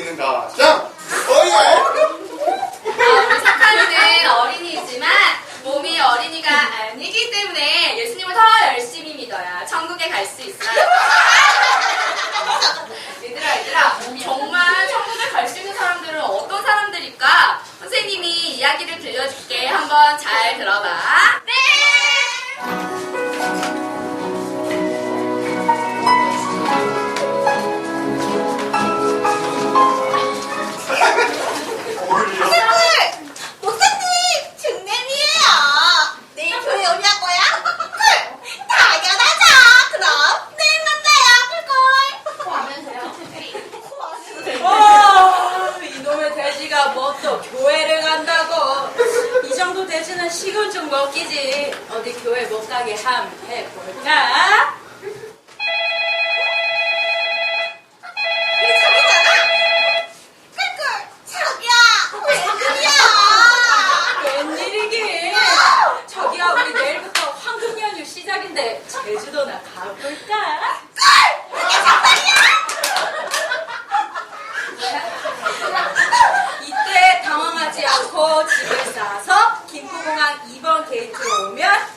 있는 가장. 우리 사카리는 어린이지만 몸이 어린이가 아니기 때문에 예수님을 더 열심히 믿어야 천국에 갈 수 있어요. 얘들아, 정말 천국에 갈 수 있는 사람들은 어떤 사람들일까? 선생님이 이야기를 들려줄게. 한번 잘 들어봐. 네! 시골 좀 먹기지. 어디 교회 못 가게 함 해볼까? 웬일이긴? 저기야, 우리 내일부터 황금 연휴 시작인데 제주도나 가볼까? 이때 당황하지 않고 집을 싸서 김포공항 2번 게이트로 오면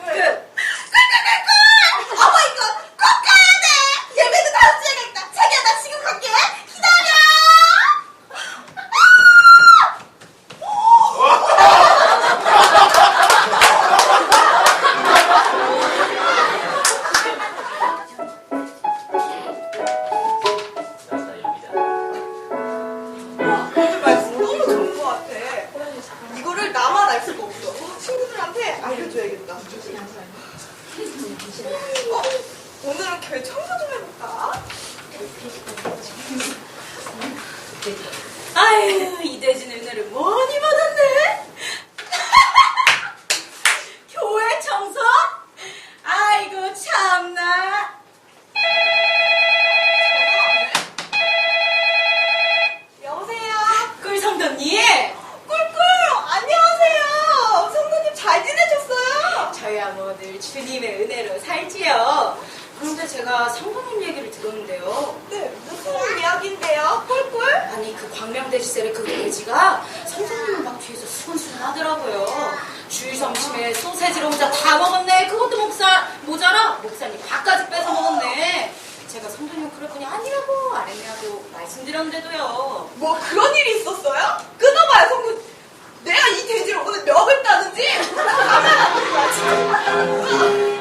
끝! 어머, 이거 꼭 가야 돼! 예배도 다음 주에 가겠다. 자기야, 나 지금 갈게. 기다려! 오늘 말씀 너무 좋은 것 같아. 이거를 나만 알 수가 없어. 친구들한테 알려줘야겠다. 오늘은 교회 청소 좀 해볼까? 아유, 이대진 은혜를 많이 받았네. 교회 청소? 아이고 참나. 여보세요? 꿀성도님, 꿀꿀! 안녕하세요! 성도님 잘 지내셨어요? 저희야 뭐 늘 주님의 은혜로 살지요. 그런데 제가 성도님 얘기를 들었는데요. 네, 무슨 이야기인데요? 꿀꿀? 아니, 그 광명돼지세례 그 돼지가 성도님을 막 뒤에서 수근수근 하더라고요. 주일 점심에 소세지를 혼자 다 먹었네. 그것도 모자라 목사님 밥까지 뺏어 먹었네. 제가 성도님 그랬더니 아니라고 안 했냐고 말씀드렸는데도요. 뭐 그런 일이 있었어요? 끊어봐요, 성도. 내가 이 돼지를 오늘 먹을 따는지 가만히 거야, 지금.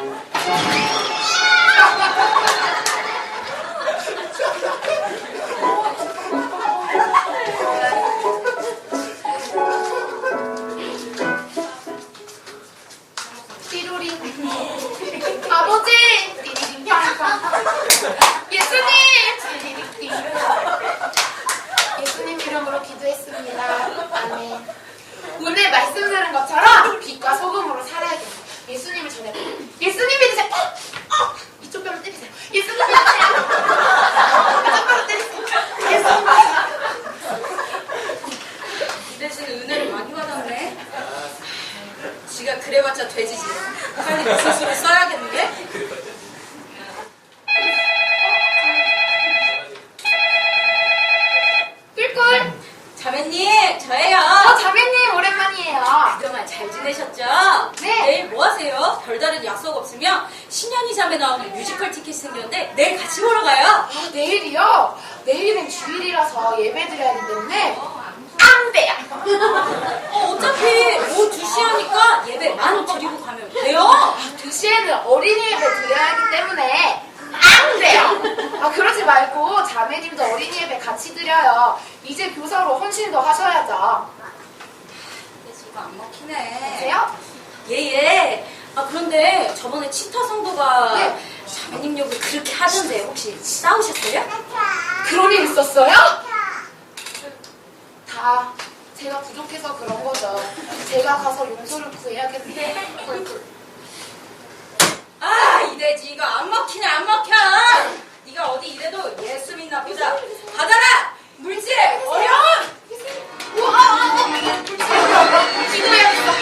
띠로리. 아버지! 띠리링 평평. 예수님! 띠리링. 예수님 이름으로 기도했습니다. 아멘. 오늘 말씀 들은 것처럼 빛과 소금으로 살아야겠어. 예수님을 전해보고. 예수님 믿으세요. 이쪽 뼈로 때리세요. 예수님 믿으세요. 이쪽 뼈로 때리세요. 예수님 믿으세요. 이 대신 은혜를 많이 받았네. 지가 그래봤자 돼지지. 빨리 무슨 수를 써야겠는데? 꿀꿀. 자매님, 저예요. 자매님 오랜만이에요. 그동안 잘 지내셨죠? 네. 내일 뭐 하세요? 별다른 약속 없으면 신현이 자매 나오는 뮤지컬 티켓 생겼는데 내일 같이 보러 가요. 내일이요? 내일은 주일이라서 예배 드려야 하기 때문에 안 돼요. 어차피 오후 2시 하니까 예배만 드리고 가면 돼요. 2시에는 어린이 예배 드려야 하기 때문에 안 돼요. 그러지 말고 자매님도 어린이 예배 같이 드려요. 이제 교사로 헌신도 하셔야죠. 이거 안 먹히네. 보세요? 예. 그런데 저번에 치타 성도가 네. 자매님 욕을 그렇게 하던데 혹시 싸우셨어요? 그런 일 있었어요? 다 제가 부족해서 그런 거죠. 제가 가서 용서를 구해야겠는데. 이 돼지 이거 안 먹히네 안 먹혀. 네가 어디 이래도 예수 믿나 보자. 받아라 물질 어려운. 우와! 기도해야겠어.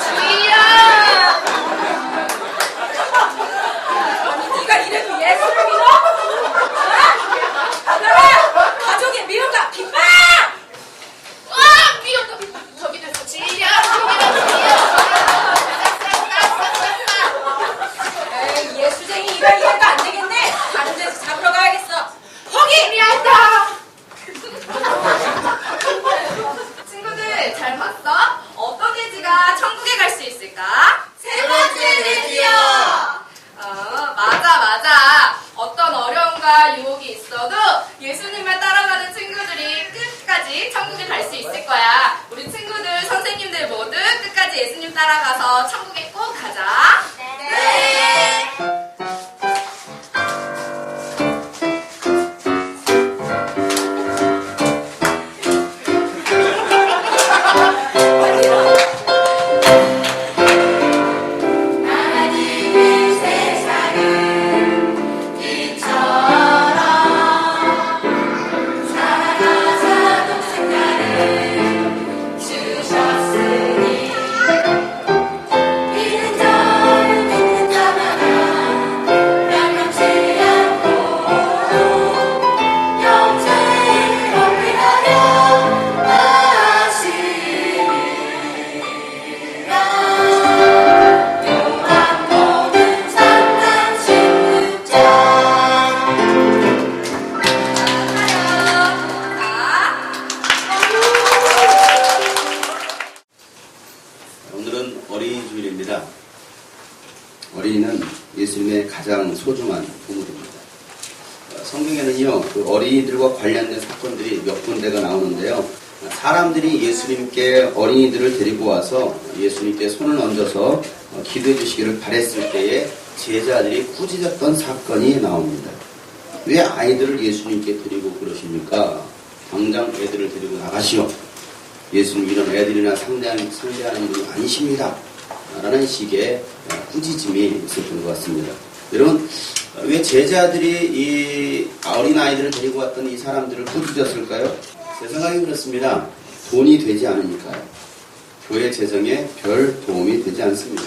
주희야! 아니 네가 이래도 예수를 믿어? 받아 잘 봤어? 어떤 돼지가 천국에 갈 수 있을까? 세 번째 돼지요. 맞아. 어떤 어려움과 유혹이 있어도 예수님을 따라가는 친구들이 끝까지 천국에 갈 수 있을 거야. 우리 친구들, 선생님들 모두 끝까지 예수님 따라가서 천국에 꼭 가자. 네. 오늘은 어린이 주일입니다. 어린이는 예수님의 가장 소중한 보물입니다. 성경에는요, 그 어린이들과 관련된 사건들이 몇 군데가 나오는데요. 사람들이 예수님께 어린이들을 데리고 와서 예수님께 손을 얹어서 기도해 주시기를 바랬을 때에 제자들이 꾸짖었던 사건이 나옵니다. 왜 아이들을 예수님께 데리고 그러십니까? 당장 애들을 데리고 나가시오. 예수님 이런 애들이나 상대하는 분이 아니십니다. 라는 식의 꾸짖음이 있었던 것 같습니다. 여러분, 왜 제자들이 이 어린아이들을 데리고 왔던 이 사람들을 꾸짖었을까요? 제 생각엔 그렇습니다. 돈이 되지 않으니까요. 교회 재정에 별 도움이 되지 않습니다.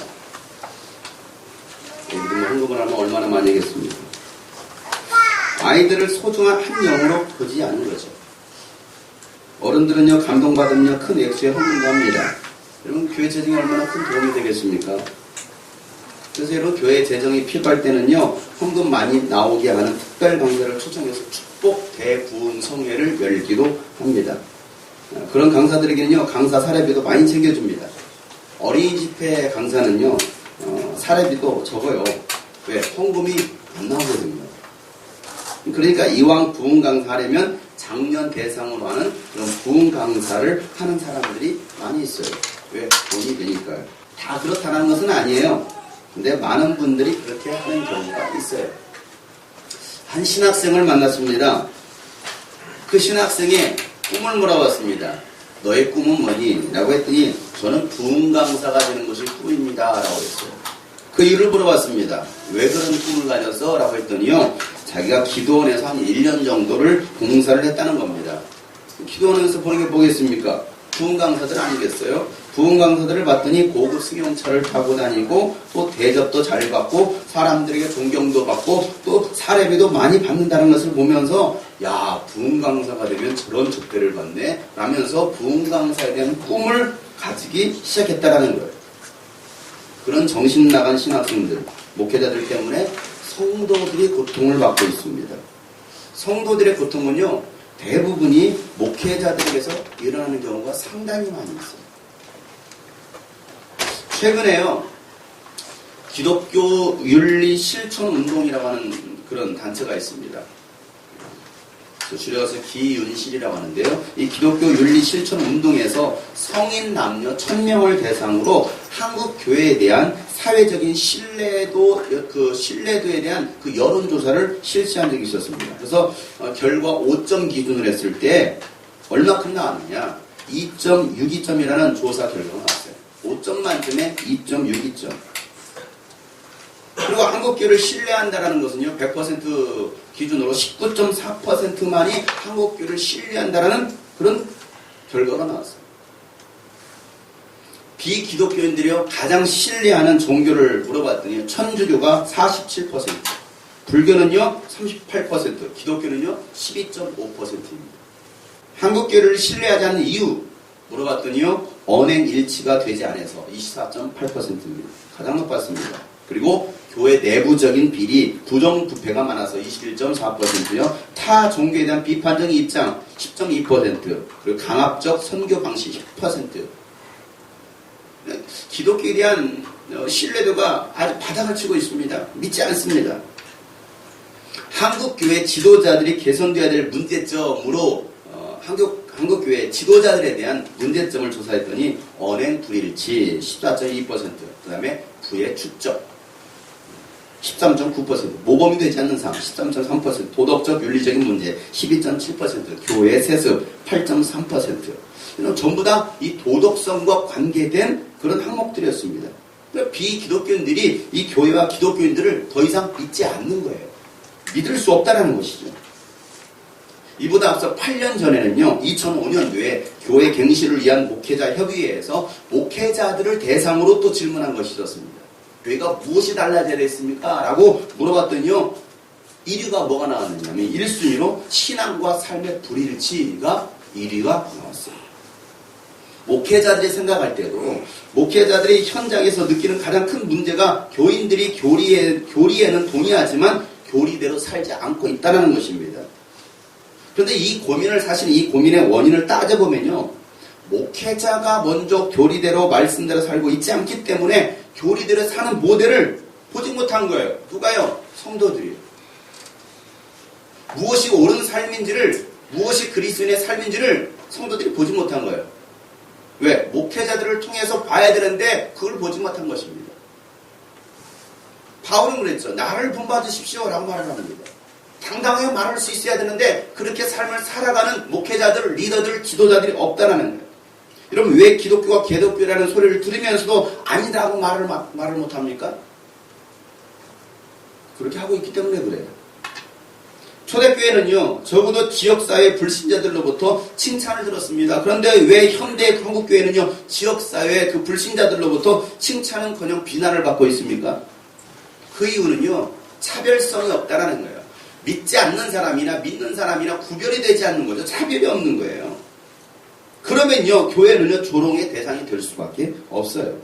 예를 헌금을 하면 얼마나 많이 하겠습니까? 아이들을 소중한 한 영으로 보지 않는 거죠. 어른들은요, 감동받으면 큰 액수의 헌금도 합니다. 여러분, 교회 재정이 얼마나 큰 도움이 되겠습니까? 그래서 여러분, 교회 재정이 필요할 때는요, 헌금 많이 나오게 하는 특별 강사를 초청해서 축복 대부흥 성회를 열기도 합니다. 그런 강사들에게는요, 강사 사례비도 많이 챙겨줍니다. 어린이 집회 강사는요, 사례비도 적어요. 왜? 헌금이 안 나오거든요. 그러니까 이왕 부흥 강사하려면 작년 대상으로 하는 그런 부흥 강사를 하는 사람들이 많이 있어요. 왜? 돈이 되니까요. 다 그렇다는 것은 아니에요. 근데 많은 분들이 그렇게 하는 경우가 있어요. 한 신학생을 만났습니다. 그 신학생이 꿈을 물어봤습니다. 너의 꿈은 뭐니? 라고 했더니 저는 부흥 강사가 되는 것이 꿈입니다. 라고 했어요. 그 이유를 물어봤습니다. 왜 그런 꿈을 가졌어? 라고 했더니요, 자기가 기도원에서 한 1년 정도를 봉사를 했다는 겁니다. 기도원에서 보는 게 뭐겠습니까? 부흥 강사들 아니겠어요? 부흥 강사들을 봤더니 고급 승용차를 타고 다니고 또 대접도 잘 받고 사람들에게 존경도 받고 또 사례비도 많이 받는다는 것을 보면서 야, 부흥 강사가 되면 저런 족대를 받네 라면서 부흥 강사에 대한 꿈을 가지기 시작했다라는 거예요. 그런 정신 나간 신학생들, 목회자들 때문에 성도들이 고통을 받고 있습니다. 성도들의 고통은요, 대부분이 목회자들에게서 일어나는 경우가 상당히 많이 있어요. 최근에요, 기독교 윤리 실천 운동이라고 하는 그런 단체가 있습니다. 줄여서 기윤실이라고 하는데요. 이 기독교 윤리 실천 운동에서 성인 남녀 1000명을 대상으로 한국 교회에 대한 사회적인 신뢰도에 대한 그 여론조사를 실시한 적이 있었습니다. 그래서 결과 5점 기준으로 했을 때 얼마큼 나왔느냐? 2.62점이라는 조사 결과가 나왔어요. 5점 만점에 2.62점. 그리고 한국교회를 신뢰한다는 것은요, 100% 기준으로 19.4%만이 한국교회를 신뢰한다는 그런 결과가 나왔어요. 비기독교인들이요, 가장 신뢰하는 종교를 물어봤더니 천주교가 47%, 불교는요 38%, 기독교는요 12.5%입니다. 한국교회를 신뢰하지 않는 이유 물어봤더니요, 언행 일치가 되지 않아서 24.8%입니다. 가장 높았습니다. 그리고 교회 내부적인 비리, 부정부패가 많아서 21.4%요. 타 종교에 대한 비판적인 입장 10.2%, 그리고 강압적 선교 방식 10%. 기독교에 대한 신뢰도가 아주 바닥을 치고 있습니다. 믿지 않습니다. 한국교회 지도자들이 개선되어야 될 문제점으로 한국교회 지도자들에 대한 문제점을 조사했더니 언행 불일치 14.2%, 그 다음에 부의 축적 13.9%, 모범이 되지 않는 삶 13.3%, 도덕적 윤리적인 문제 12.7%, 교회 세습 8.3%. 이런 전부 다 이 도덕성과 관계된 그런 항목들이었습니다. 그러니까 비기독교인들이 이 교회와 기독교인들을 더 이상 믿지 않는 거예요. 믿을 수 없다라는 것이죠. 이보다 앞서 8년 전에는요, 2005년도에 교회 갱신을 위한 목회자 협의회에서 목회자들을 대상으로 또 질문한 것이 있었습니다. 교회가 무엇이 달라져야 됐습니까? 라고 물어봤더니요, 1위가 뭐가 나왔느냐면 1순위로 신앙과 삶의 불일치가 1위가 나왔어요. 목회자들이 생각할 때도 목회자들이 현장에서 느끼는 가장 큰 문제가 교인들이 교리에는 동의하지만 교리대로 살지 않고 있다는 것입니다. 그런데 이 고민의 원인을 따져보면요, 목회자가 먼저 교리대로 말씀대로 살고 있지 않기 때문에 교리대로 사는 모델을 보지 못한 거예요. 누가요? 성도들이요. 무엇이 옳은 삶인지를, 무엇이 그리스도인의 삶인지를 성도들이 보지 못한 거예요. 왜? 목회자들을 통해서 봐야 되는데 그걸 보지 못한 것입니다. 바울은 그랬죠. 나를 본받으십시오 라고 말을 합니다. 당당하게 말할 수 있어야 되는데 그렇게 삶을 살아가는 목회자들, 리더들, 지도자들이 없다는 거예요. 여러분, 왜 기독교가 개독교라는 소리를 들으면서도 아니라고 말을 못합니까? 그렇게 하고 있기 때문에 그래요. 초대교회는요, 적어도 지역사회 불신자들로부터 칭찬을 들었습니다. 그런데 왜 현대 한국교회는요, 지역사회 그 불신자들로부터 칭찬은커녕 비난을 받고 있습니까? 그 이유는요, 차별성이 없다라는 거예요. 믿지 않는 사람이나 믿는 사람이나 구별이 되지 않는 거죠. 차별이 없는 거예요. 그러면요, 교회는요, 조롱의 대상이 될 수밖에 없어요.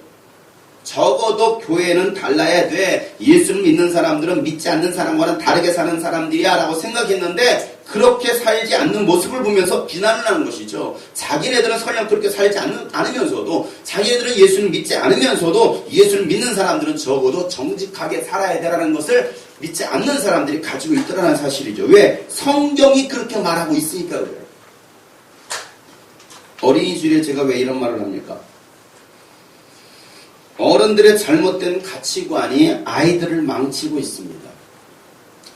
적어도 교회는 달라야 돼. 예수를 믿는 사람들은 믿지 않는 사람과는 다르게 사는 사람들이야 라고 생각했는데 그렇게 살지 않는 모습을 보면서 비난을 하는 것이죠. 자기네들은 설령 그렇게 살지 않으면서도, 자기네들은 예수를 믿지 않으면서도 예수를 믿는 사람들은 적어도 정직하게 살아야 되라는 것을 믿지 않는 사람들이 가지고 있다는 사실이죠. 왜? 성경이 그렇게 말하고 있으니까 그래요. 어린이 주일에 제가 왜 이런 말을 합니까? 어른들의 잘못된 가치관이 아이들을 망치고 있습니다.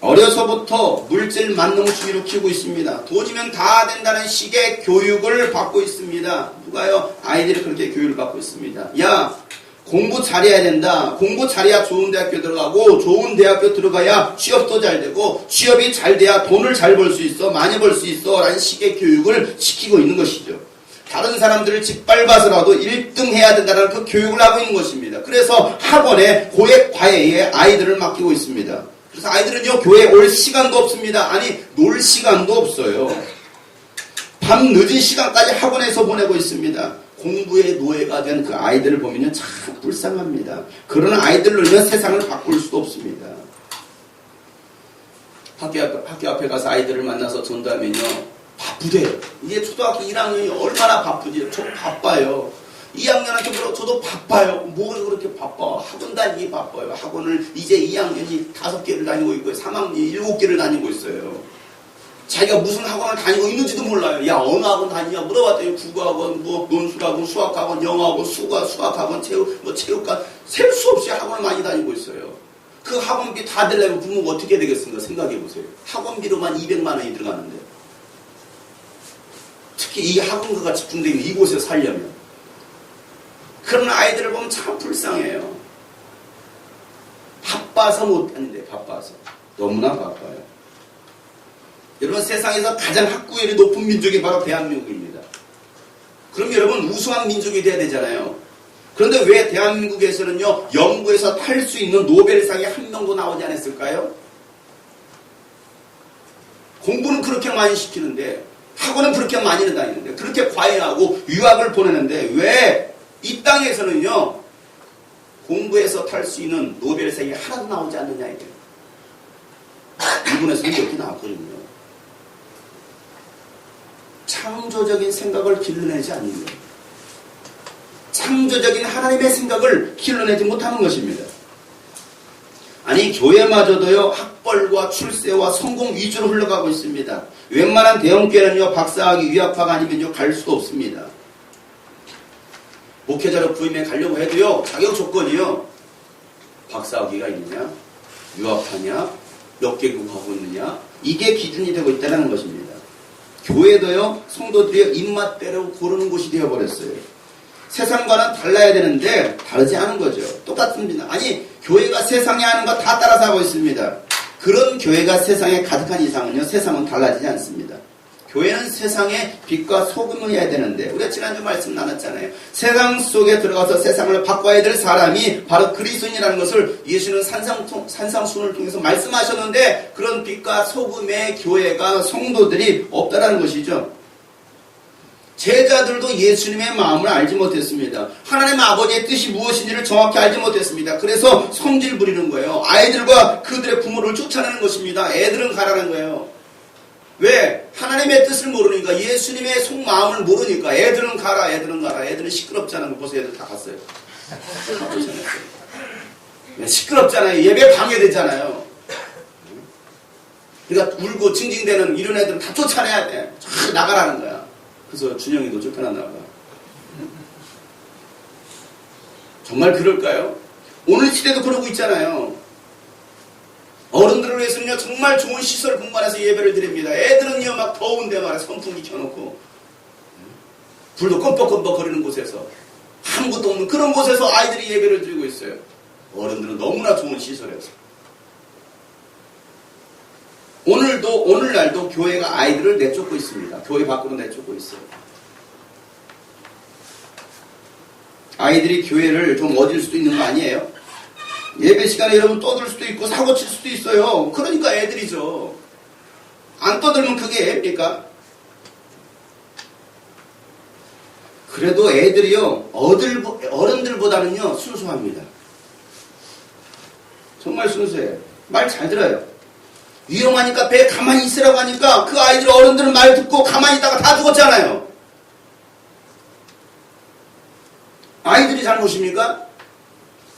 어려서부터 물질 만능주의로 키우고 있습니다. 돈이면 다 된다는 식의 교육을 받고 있습니다. 누가요? 아이들이 그렇게 교육을 받고 있습니다. 야, 공부 잘해야 된다. 공부 잘해야 좋은 대학교 들어가고, 좋은 대학교 들어가야 취업도 잘 되고, 취업이 잘 돼야 돈을 잘 벌 수 있어, 많이 벌 수 있어 라는 식의 교육을 시키고 있는 것이죠. 다른 사람들을 짓밟아서라도 1등 해야 된다는 그 교육을 하고 있는 것입니다. 그래서 학원에 고액 과외에 아이들을 맡기고 있습니다. 그래서 아이들은요, 교회에 올 시간도 없습니다. 아니, 놀 시간도 없어요. 밤 늦은 시간까지 학원에서 보내고 있습니다. 공부의 노예가 된 그 아이들을 보면요, 참 불쌍합니다. 그런 아이들로는 세상을 바꿀 수도 없습니다. 학교 앞에 가서 아이들을 만나서 전도하면요, 바쁘대요. 이제 초등학교 1학년이 얼마나 바쁘지? 저도 바빠요. 2학년한테 물어, 저도 바빠요. 뭐가 그렇게 바빠? 학원 다니기 바빠요. 학원을 이제 2학년이 5개를 다니고 있고요. 3학년이 7개를 다니고 있어요. 자기가 무슨 학원을 다니고 있는지도 몰라요. 야, 어느 학원 다니냐 물어봤더니 국어학원, 뭐 논술학원, 수학학원, 영어학원, 수학학원, 체육관, 셀 수 없이 학원을 많이 다니고 있어요. 그 학원비 다 내려면 부모가 어떻게 되겠습니까? 생각해보세요. 학원비로만 200만 원이 들어가는데. 특히 이 학원가가 집중되어 있는 이곳에 살려면. 그런 아이들을 보면 참 불쌍해요. 바빠서 못 다닌대, 바빠서. 너무나 바빠요. 여러분, 세상에서 가장 학구열이 높은 민족이 바로 대한민국입니다. 그럼 여러분, 우수한 민족이 돼야 되잖아요. 그런데 왜 대한민국에서는요, 연구에서 탈 수 있는 노벨상이 한 명도 나오지 않았을까요? 공부는 그렇게 많이 시키는데, 학원은 그렇게 많이 다니는데, 그렇게 과외하고 유학을 보내는데, 왜 이 땅에서는요, 공부에서 탈 수 있는 노벨상이 하나도 나오지 않느냐, 이게. 일본에서는 이렇게 나왔거든요. 창조적인 생각을 길러내지 않는 거예요. 창조적인 하나님의 생각을 길러내지 못하는 것입니다. 아니 교회마저도요 학벌과 출세와 성공 위주로 흘러가고 있습니다. 웬만한 대형교회는요 박사학위 유학파가 아니면요 갈 수도 없습니다. 목회자로 부임해 가려고 해도요 자격 조건이요 박사학위가 있느냐 유학파냐 몇 개국 하고 있느냐 이게 기준이 되고 있다는 것입니다. 교회도요 성도들이 입맛대로 고르는 곳이 되어버렸어요. 세상과는 달라야 되는데 다르지 않은 거죠. 똑같습니다. 아니 교회가 세상에 하는 거 다 따라서 하고 있습니다. 그런 교회가 세상에 가득한 이상은요 세상은 달라지지 않습니다. 교회는 세상의 빛과 소금을 해야 되는데 우리가 지난주 말씀 나눴잖아요. 세상 속에 들어가서 세상을 바꿔야 될 사람이 바로 그리스도인이라는 것을 예수는 산상순을 통해서 말씀하셨는데 그런 빛과 소금의 교회가 성도들이 없다라는 것이죠. 제자들도 예수님의 마음을 알지 못했습니다. 하나님 아버지의 뜻이 무엇인지를 정확히 알지 못했습니다. 그래서 성질 부리는 거예요. 아이들과 그들의 부모를 쫓아내는 것입니다. 애들은 가라는 거예요. 왜? 하나님의 뜻을 모르니까 예수님의 속마음을 모르니까 애들은 가라 애들은 가라 애들은 시끄럽잖아요. 보세요. 애들 다 갔어요. 시끄럽잖아요. 예배 방해되잖아요. 그러니까 울고 징징대는 이런 애들은 다 쫓아내야 돼. 쫙 나가라는 거야. 그래서 준영이도 쫓겨났나 봐. 정말 그럴까요? 오늘 시대도 그러고 있잖아요. 어른들을 위해서는요 정말 좋은 시설 공간에서 예배를 드립니다. 애들은요 막 더운데 말이야 선풍기 켜놓고 불도 껌뻑껌뻑 거리는 곳에서 아무것도 없는 그런 곳에서 아이들이 예배를 드리고 있어요. 어른들은 너무나 좋은 시설에서. 오늘날도 교회가 아이들을 내쫓고 있습니다. 교회 밖으로 내쫓고 있어요. 아이들이 교회를 좀 어질 수도 있는 거 아니에요? 예배 시간에 여러분 떠들 수도 있고 사고 칠 수도 있어요. 그러니까 애들이죠. 안 떠들면 그게 애입니까? 그래도 애들이요 어른들보다는요 순수합니다. 정말 순수해요. 말 잘 들어요. 위험하니까 배에 가만히 있으라고 하니까 그 아이들 어른들은 말 듣고 가만히 있다가 다 죽었잖아요. 아이들이 잘못입니까?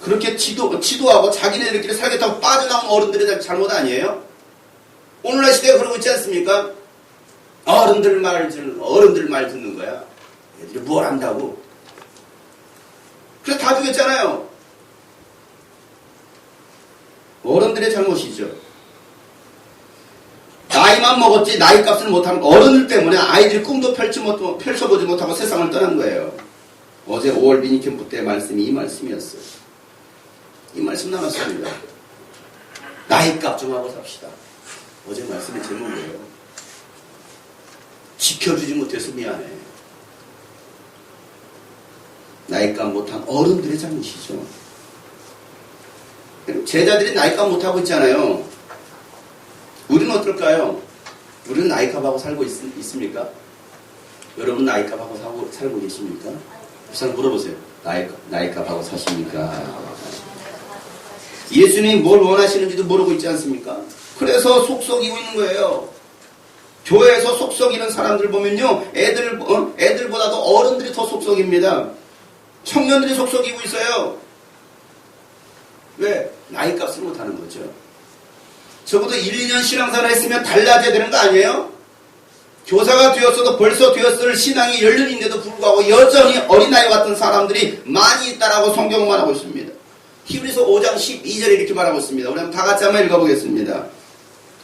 그렇게 지도하고 자기네들끼리 살겠다고 빠져나온 어른들의 잘못 아니에요? 오늘날 시대가 그러고 있지 않습니까? 어른들 말 듣는 거야. 애들이 뭘 안다고. 그래서 다 죽였잖아요. 어른들의 잘못이죠. 나이만 먹었지 나이 값을 못하는 어른들 때문에 아이들이 꿈도 펼쳐보지 못하고 세상을 떠난 거예요. 어제 5월 미니캠프 때 말씀이 이 말씀이었어요. 이 말씀 나눴습니다. 나이 값 좀 하고 삽시다. 어제 말씀의 제목이에요. 지켜주지 못해서 미안해. 나이 값 못한 어른들의 잘못이죠. 제자들이 나이 값 못하고 있잖아요. 우리는 어떨까요? 우리는 나이값하고 살고 있습니까? 여러분 나이값하고 살고 계십니까? 우선 물어보세요. 나이값하고 사십니까? 예수님이 뭘 원하시는지도 모르고 있지 않습니까? 그래서 속썩이고 있는 거예요. 교회에서 속썩이는 사람들 보면요. 애들보다도 어른들이 더 속썩입니다. 청년들이 속썩이고 있어요. 왜? 나이값을 못하는 거죠. 적어도 1, 2년 신앙생활 했으면 달라져야 되는 거 아니에요? 교사가 되었어도 벌써 되었을 신앙이 열년인데도 불구하고 여전히 어린아이 같은 사람들이 많이 있다라고 성경은 말하고 있습니다. 히브리서 5장 12절에 이렇게 말하고 있습니다. 우리 한번 다 같이 한번 읽어보겠습니다.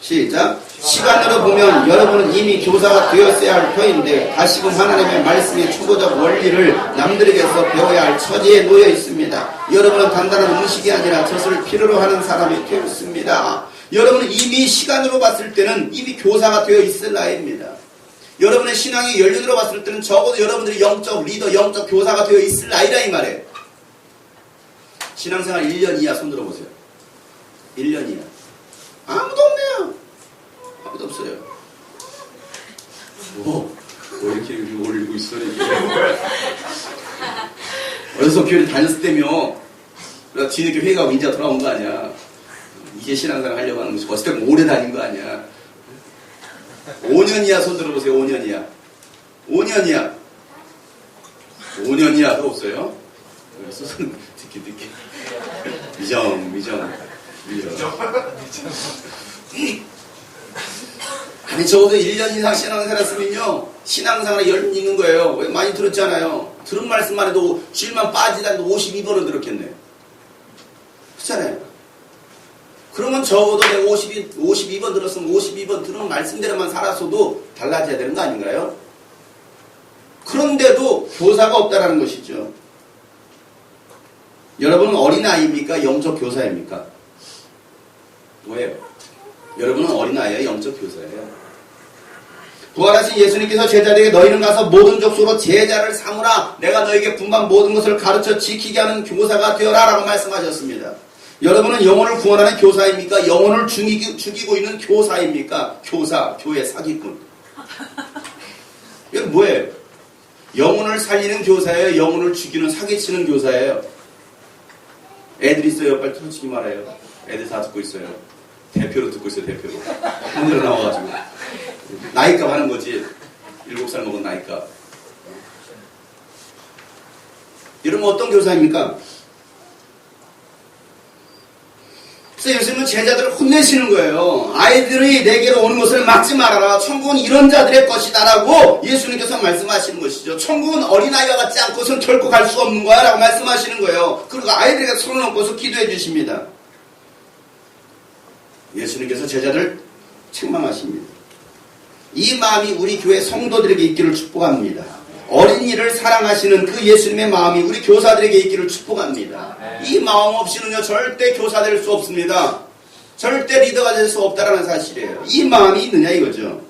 시작. 시간으로 보면 여러분은 이미 교사가 되었어야 할 터인데 다시금 하나님의 말씀의 초보적 원리를 남들에게서 배워야 할 처지에 놓여 있습니다. 여러분은 단단한 음식이 아니라 젖을 필요로 하는 사람이 되었습니다. 여러분은 이미 시간으로 봤을 때는 이미 교사가 되어 있을 나이입니다. 여러분의 신앙이 연륜으로 봤을 때는 적어도 여러분들이 영적 리더, 영적 교사가 되어 있을 나이라 이 말이에요. 신앙생활 1년 이하 손 들어보세요. 1년 이하. 아무도 없네요. 아무도 없어요. 왜 이렇게 올리고 있어? 어려서 교회를 다녔을 때며 뒤늦게 회의가 하고 인자 돌아온 거 아니야. 이제 신앙생활 하려고 하는 것이 어쨌든 오래 다닌 거 아니야. 5년 이하 손 들어보세요. 5년 이하. 5년이야. 5년이야도 없어요? 소설 듣기. 미정. 아니, 적어도 1년 이상 신앙생활 했으면요, 신앙생활에 열심히 있는 거예요. 왜 많이 들었잖아요. 들은 말씀만 해도 주일만 빠지다도 52번은 들었겠네. 그렇잖아요. 그러면 적어도 내가 52번 들었으면 52번 들은 말씀대로만 살았어도 달라져야 되는 거 아닌가요? 그런데도 교사가 없다라는 것이죠. 여러분은 어린아이입니까? 영적 교사입니까? 뭐예요? 여러분은 어린아이예요? 영적 교사예요? 부활하신 예수님께서 제자들에게 너희는 가서 모든 족속으로 제자를 삼으라. 내가 너에게 분반 모든 것을 가르쳐 지키게 하는 교사가 되어라 라고 말씀하셨습니다. 여러분은 영혼을 구원하는 교사입니까? 영혼을 죽이고 있는 교사입니까? 교회 사기꾼. 이건 뭐예요? 영혼을 살리는 교사예요? 영혼을 죽이는 사기치는 교사예요? 애들 있어요? 빨리 솔직히 말해요. 애들 다 듣고 있어요. 대표로 듣고 있어요. 대표로. 오늘 나와가지고. 나이값 하는 거지. 7살 먹은 나이값. 이러면 어떤 교사입니까? 그래서 예수님은 제자들을 혼내시는 거예요. 아이들이 내게로 오는 것을 막지 말아라. 천국은 이런 자들의 것이다 라고 예수님께서 말씀하시는 것이죠. 천국은 어린아이와 같지 않고서는 결코 갈 수 없는 거야 라고 말씀하시는 거예요. 그리고 아이들에게 손을 얹고서 기도해 주십니다. 예수님께서 제자들 책망하십니다. 이 마음이 우리 교회 성도들에게 있기를 축복합니다. 어린이를 사랑하시는 그 예수님의 마음이 우리 교사들에게 있기를 축복합니다. 이 마음 없이는요 절대 교사 될 수 없습니다. 절대 리더가 될 수 없다라는 사실이에요. 이 마음이 있느냐 이거죠.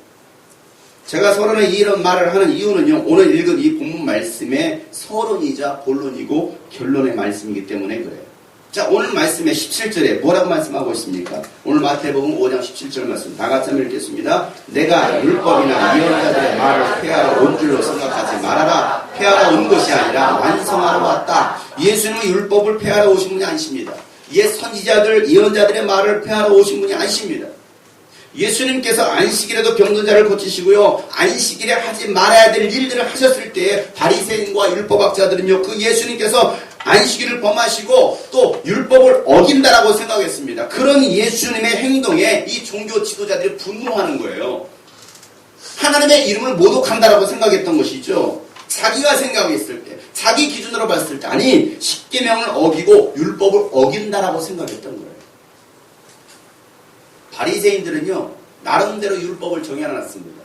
제가 서론에 이런 말을 하는 이유는요, 오늘 읽은 이 본문 말씀의 서론이자 본론이고 결론의 말씀이기 때문에 그래요. 자, 오늘 말씀의 17절에 뭐라고 말씀하고 있습니까? 오늘 마태복음 5장 17절 말씀 다 같이 한번 읽겠습니다. 내가 율법이나 예언자들의 말을 폐하러 온 줄로 생각하지 말아라. 폐하러 온 것이 아니라 완성하러 왔다. 예수님은 율법을 폐하러 오신 분이 아니십니다. 옛 선지자들, 예언자들의 말을 폐하러 오신 분이 아니십니다. 예수님께서 안식일에도 병든 자를 고치시고요, 안식일에 하지 말아야 될 일들을 하셨을 때 바리새인과 율법학자들은요, 그 예수님께서 안식일을 범하시고 또 율법을 어긴다라고 생각했습니다. 그런 예수님의 행동에 이 종교 지도자들이 분노하는 거예요. 하나님의 이름을 모독한다라고 생각했던 것이죠. 자기가 생각했을 때, 자기 기준으로 봤을 때, 아니 십계명을 어기고 율법을 어긴다라고 생각했던 거예요. 바리새인들은요 나름대로 율법을 정해놨습니다.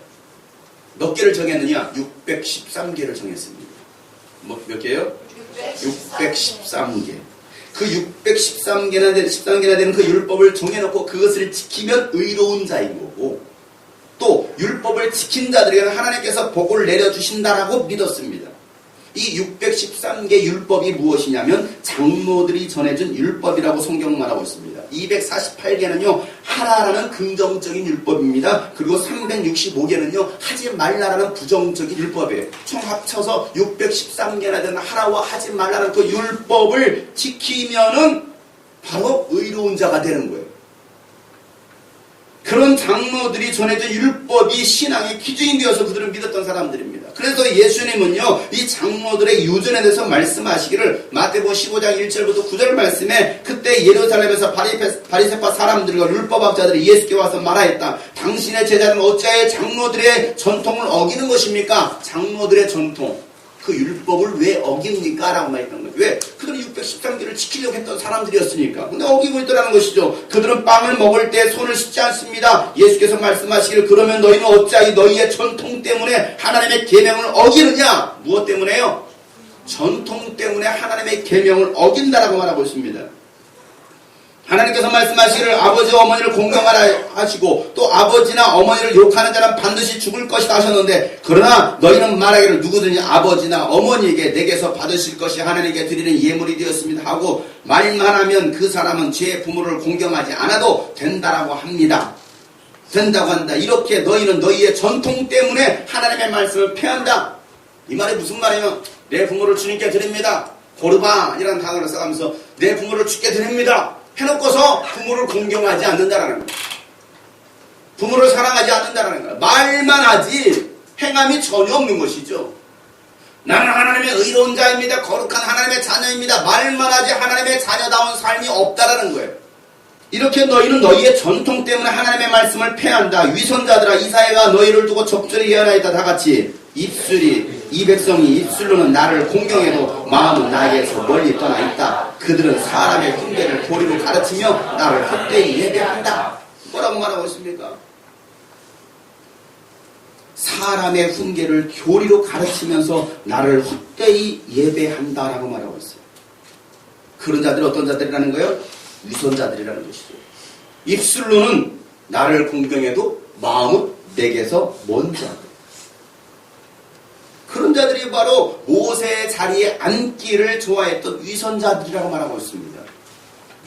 몇 개를 정했느냐? 613개를 정했습니다. 몇 개요? 613개. 그 613개나 되는 그 율법을 정해놓고 그것을 지키면 의로운 자인 거고, 또 율법을 지킨 자들에게는 하나님께서 복을 내려주신다라고 믿었습니다. 이 613개 율법이 무엇이냐면 장로들이 전해준 율법이라고 성경은 말하고 있습니다. 248개는요 하라라는 긍정적인 율법입니다. 그리고 365개는요 하지 말라라는 부정적인 율법이에요. 총 합쳐서 613개나 되는 하라와 하지 말라는 그 율법을 지키면은 바로 의로운 자가 되는 거예요. 그런 장로들이 전해준 율법이 신앙의 기준이 되어서 그들은 믿었던 사람들입니다. 그래서 예수님은요 이 장로들의 유전에 대해서 말씀하시기를 마태복음 15장 1절부터 9절 말씀에, 그때 예루살렘에서 바리새파 사람들과 율법학자들이 예수께 와서 말하였다. 당신의 제자는 어찌하여 장로들의 전통을 어기는 것입니까? 장로들의 전통, 그 율법을 왜 어깁니까? 라고 말했던 거예요. 왜? 그들은 613개를 지키려고 했던 사람들이었으니까. 근데 어기고 있더라는 것이죠. 그들은 빵을 먹을 때 손을 씻지 않습니다. 예수께서 말씀하시기를 그러면 너희는 어찌하여 너희의 전통 때문에 하나님의 계명을 어기느냐? 무엇 때문에요? 전통 때문에 하나님의 계명을 어긴다라고 말하고 있습니다. 하나님께서 말씀하시기를 아버지와 어머니를 공경하라 하시고, 또 아버지나 어머니를 욕하는 자는 반드시 죽을 것이다 하셨는데, 그러나 너희는 말하기를 누구든지 아버지나 어머니에게 내게서 받으실 것이 하나님께 드리는 예물이 되었습니다 하고 말만 하면 그 사람은 제 부모를 공경하지 않아도 된다라고 합니다. 된다고 한다. 이렇게 너희는 너희의 전통 때문에 하나님의 말씀을 폐한다. 이 말이 무슨 말이에요? 내 부모를 주님께 드립니다. 고르반이라는 단어를 써가면서 내 부모를 주께 드립니다 해놓고서 부모를 공경하지 않는다라는 거예요. 부모를 사랑하지 않는다라는 거예요. 말만 하지 행함이 전혀 없는 것이죠. 나는 하나님의 의로운 자입니다. 거룩한 하나님의 자녀입니다. 말만 하지 하나님의 자녀다운 삶이 없다라는 거예요. 이렇게 너희는 너희의 전통 때문에 하나님의 말씀을 폐한다. 위선자들아, 이사야가 너희를 두고 적절히 예언하였다. 다 같이 이 백성이 입술로는 나를 공경해도 마음은 나에게서 멀리 떠나 있다. 그들은 사람의 흉계를 도리로 가르치며 나를 헛되이 예배한다. 뭐라고 말하고 있습니까? 사람의 흉계를 교리로 가르치면서 나를 헛되이 예배한다라고 말하고 있어요. 그런 자들이 어떤 자들이라는 거예요? 위선자들이라는 것이죠. 입술로는 나를 공경해도 마음은 내게서 먼 자들. 그런 자들이 바로 모세의 자리에 앉기를 좋아했던 위선자들이라고 말하고 있습니다.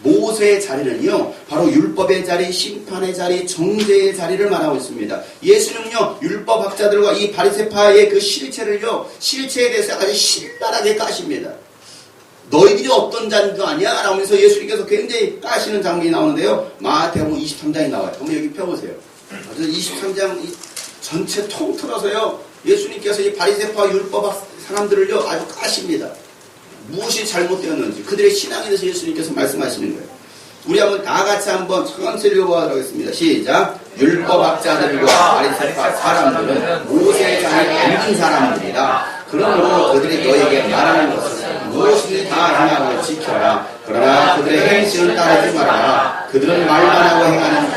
모세의 자리는요, 바로 율법의 자리, 심판의 자리, 정죄의 자리를 말하고 있습니다. 예수님은요, 율법학자들과 이 바리새파의 그 실체에 대해서 아주 신랄하게 까십니다. 너희들이 어떤 자도 아니야? 라면서 예수님께서 굉장히 까시는 장면이 나오는데요. 마태복음 23장이 나와요. 한번 여기 펴보세요. 23장 전체 통틀어서요, 예수님께서 이 바리새파 율법 사람들을요, 아주 까십니다. 무엇이 잘못되었는지, 그들의 신앙에 대해서 예수님께서 말씀하시는 거예요. 우리 다 같이 한번 천천히 읽어보도록 하겠습니다. 시작. 율법학자들과 바리새파 사람들은 모세의 자리에 앉은 사람들이라. 그러므로 그들이 너에게 말하는 것은 무엇이든 다 행하고 지켜라. 그러나 그들의 행실을 따르지 말아라. 그들은 말만 하고 행하는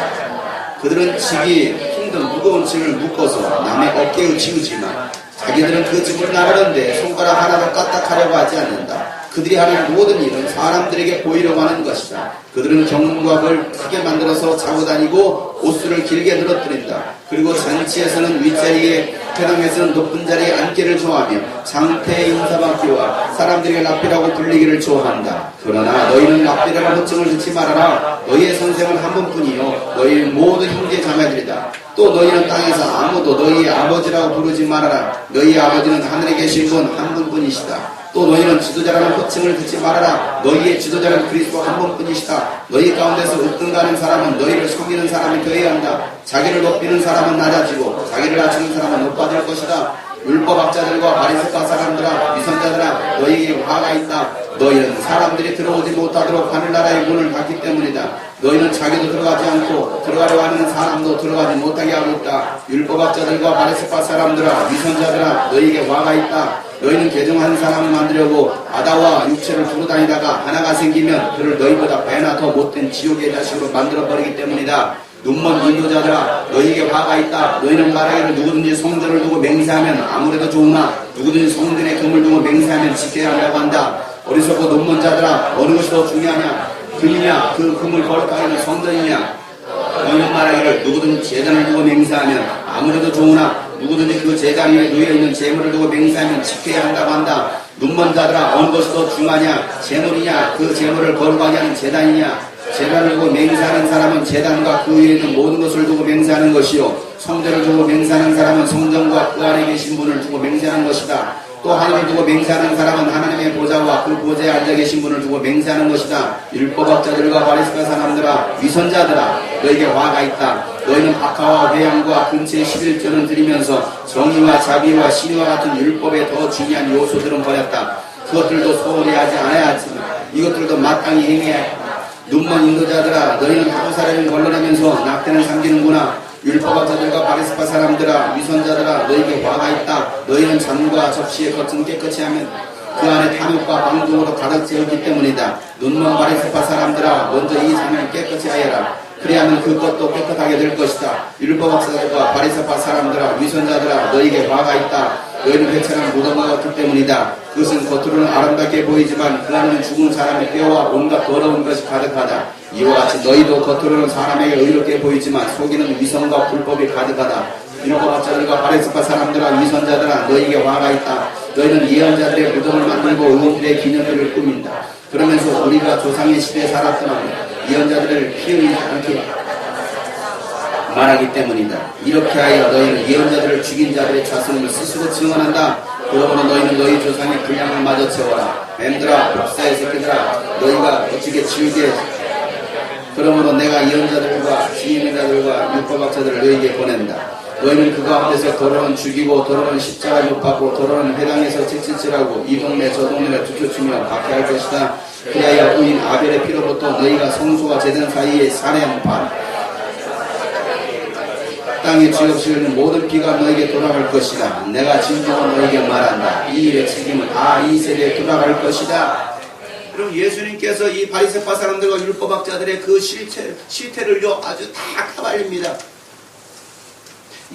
그들은 지기 힘든 무거운 짐을 묶어서 남의 어깨에 지우지만 자기들은 그 짐을 나르는데 손가락 하나도 까딱하려고 하지 않는다. 그들이 하는 모든 일은 사람들에게 보이려고 하는 것이다. 그들은 경각을 크게 만들어서 자고 다니고 옷수를 길게 늘어뜨린다. 그리고 잔치에서는 윗자리에, 회당에서는 높은 자리에 앉기를 좋아하며 장태의 인사받기와 사람들에게 랍비라고 불리기를 좋아한다. 그러나 너희는 랍비라는 호칭을 듣지 말아라. 너희의 선생은 한 분뿐이요 너희 모든 형제 자매들이다. 또 너희는 땅에서 아무도 너희의 아버지라고 부르지 말아라. 너희의 아버지는 하늘에 계신 분 한 분뿐이시다. 또 너희는 지도자라는 호칭을 듣지 말아라. 너희의 지도자는 그리스도 한 분뿐이시다. 너희 가운데서 으뜸가는 사람은 너희를 속이는 사람이 되어야 한다. 자기를 높이는 사람은 낮아지고 자기를 낮추는 사람은 높아질 것이다. 율법학자들과 바리새파 사람들아, 위선자들아, 너희에게 화가 있다. 너희는 사람들이 들어오지 못하도록 하늘나라의 문을 닫기 때문이다. 너희는 자기도 들어가지 않고 들어가려고 하는 사람도 들어가지 못하게 하고 있다. 율법학자들과 바리새파 사람들아, 위선자들아, 너희에게 화가 있다. 너희는 개종한 사람을 만들려고 바다와 육체를 두루 다니다가 하나가 생기면 그를 너희보다 배나 더 못된 지옥의 자식으로 만들어버리기 때문이다. 눈먼 인도자들아, 너희에게 화가 있다. 너희는 말하기를 누구든지 성전을 두고 맹세하면 아무래도 좋으나 누구든지 성전에 금을 두고 맹세하면 지켜야 한다고 한다. 어리석고 눈먼 자들아, 어느 것이 더 중요하냐? 금이냐? 그 금을 거룩하게는 성전이냐? 너희는 말하기를 누구든지 제단을 두고 맹세하면 아무래도 좋으나 누구든지 그 제단 위에 놓여있는 재물을 두고 맹세하면 지켜야 한다고 한다. 눈먼 자들아, 어느 것이 더 중하냐? 재물이냐? 그 재물을 거룩하게 하는 제단이냐? 제단을 두고 맹세하는 사람은 제단과 그 위에 있는 모든 것을 두고 맹세하는 것이요 성전을 두고 맹세하는 사람은 성전과 그 안에 계신 분을 두고 맹세하는 것이다. 또 하나님을 두고 맹세하는 사람은 하나님의 보좌와 그 보좌에 앉아 계신 분을 두고 맹세하는 것이다. 율법학자들과 바리새파 사람들아, 위선자들아, 너에게 화가 있다. 너희는 박하와 회양과 금채 11조는 드리면서 정의와 자비와 신의와 같은 율법의 더 중요한 요소들은 버렸다. 그것들도 소홀히 하지 않아야 하지만 이것들도 마땅히 행해야 한다. 눈먼 인도자들아, 너희는 하루 사람을 걸러내면서 낙태를 삼기는구나. 율법학자들과 바리새파 사람들아, 위선자들아, 너희에게 화가 있다. 너희는 잔과 접시의 겉은 깨끗이 하면 그 안에 탐욕과 방종으로 가득 채웠기 때문이다. 눈먼 바리새파 사람들아, 먼저 이 잔을 깨끗이 하여라. 그래야만 그것도 깨끗하게 될 것이다. 율법학자들과 바리새파 사람들아, 위선자들아, 너희에게 화가 있다. 너희는 회차는 무덤과 같기 때문이다. 그것은 겉으로는 아름답게 보이지만 그 안에는 죽은 사람의 뼈와 온갖 더러운 것이 가득하다. 이와 같이 너희도 겉으로는 사람에게 의롭게 보이지만 속에는 위선과 불법이 가득하다. 율법학자들과 바리새파 사람들아, 위선자들아, 너희에게 화가 있다. 너희는 예언자들의 무덤을 만들고 의인들의 기념회를 꾸민다. 그러면서 우리가 조상의 시대에 살았던 예언자들을 피 흘리지 않게 말하기 때문이다. 이렇게 하여 너희는 예언자들을 죽인 자들의 자손을 스스로 증언한다. 그러므로 너희는 너희 조상의 분량을 마저 채워라. 뱀들아, 복사의 새끼들아, 너희가 어찌게 지우게. 그러므로 내가 예언자들과 지혜자들과 율법학자들을 너희에게 보낸다. 너희는 그 가운데서 더러운 죽이고 더러운 십자가 못 받고 더러운 회당에서 채찍질하고 이 동네 저 동네를 두드치며 박해할 것이다. 그리하여 의인 아벨의 피로부터 너희가 성소와 제단 사이에 살해한 바 땅에 죄 없이 흘린 모든 피가 너에게 돌아갈 것이다. 내가 진정으로 너에게 말한다. 이 일의 책임은 이 세대에 돌아갈 것이다. 그럼 예수님께서 이 바리새파 사람들과 율법학자들의 그 실태를요 아주 다 까발립니다.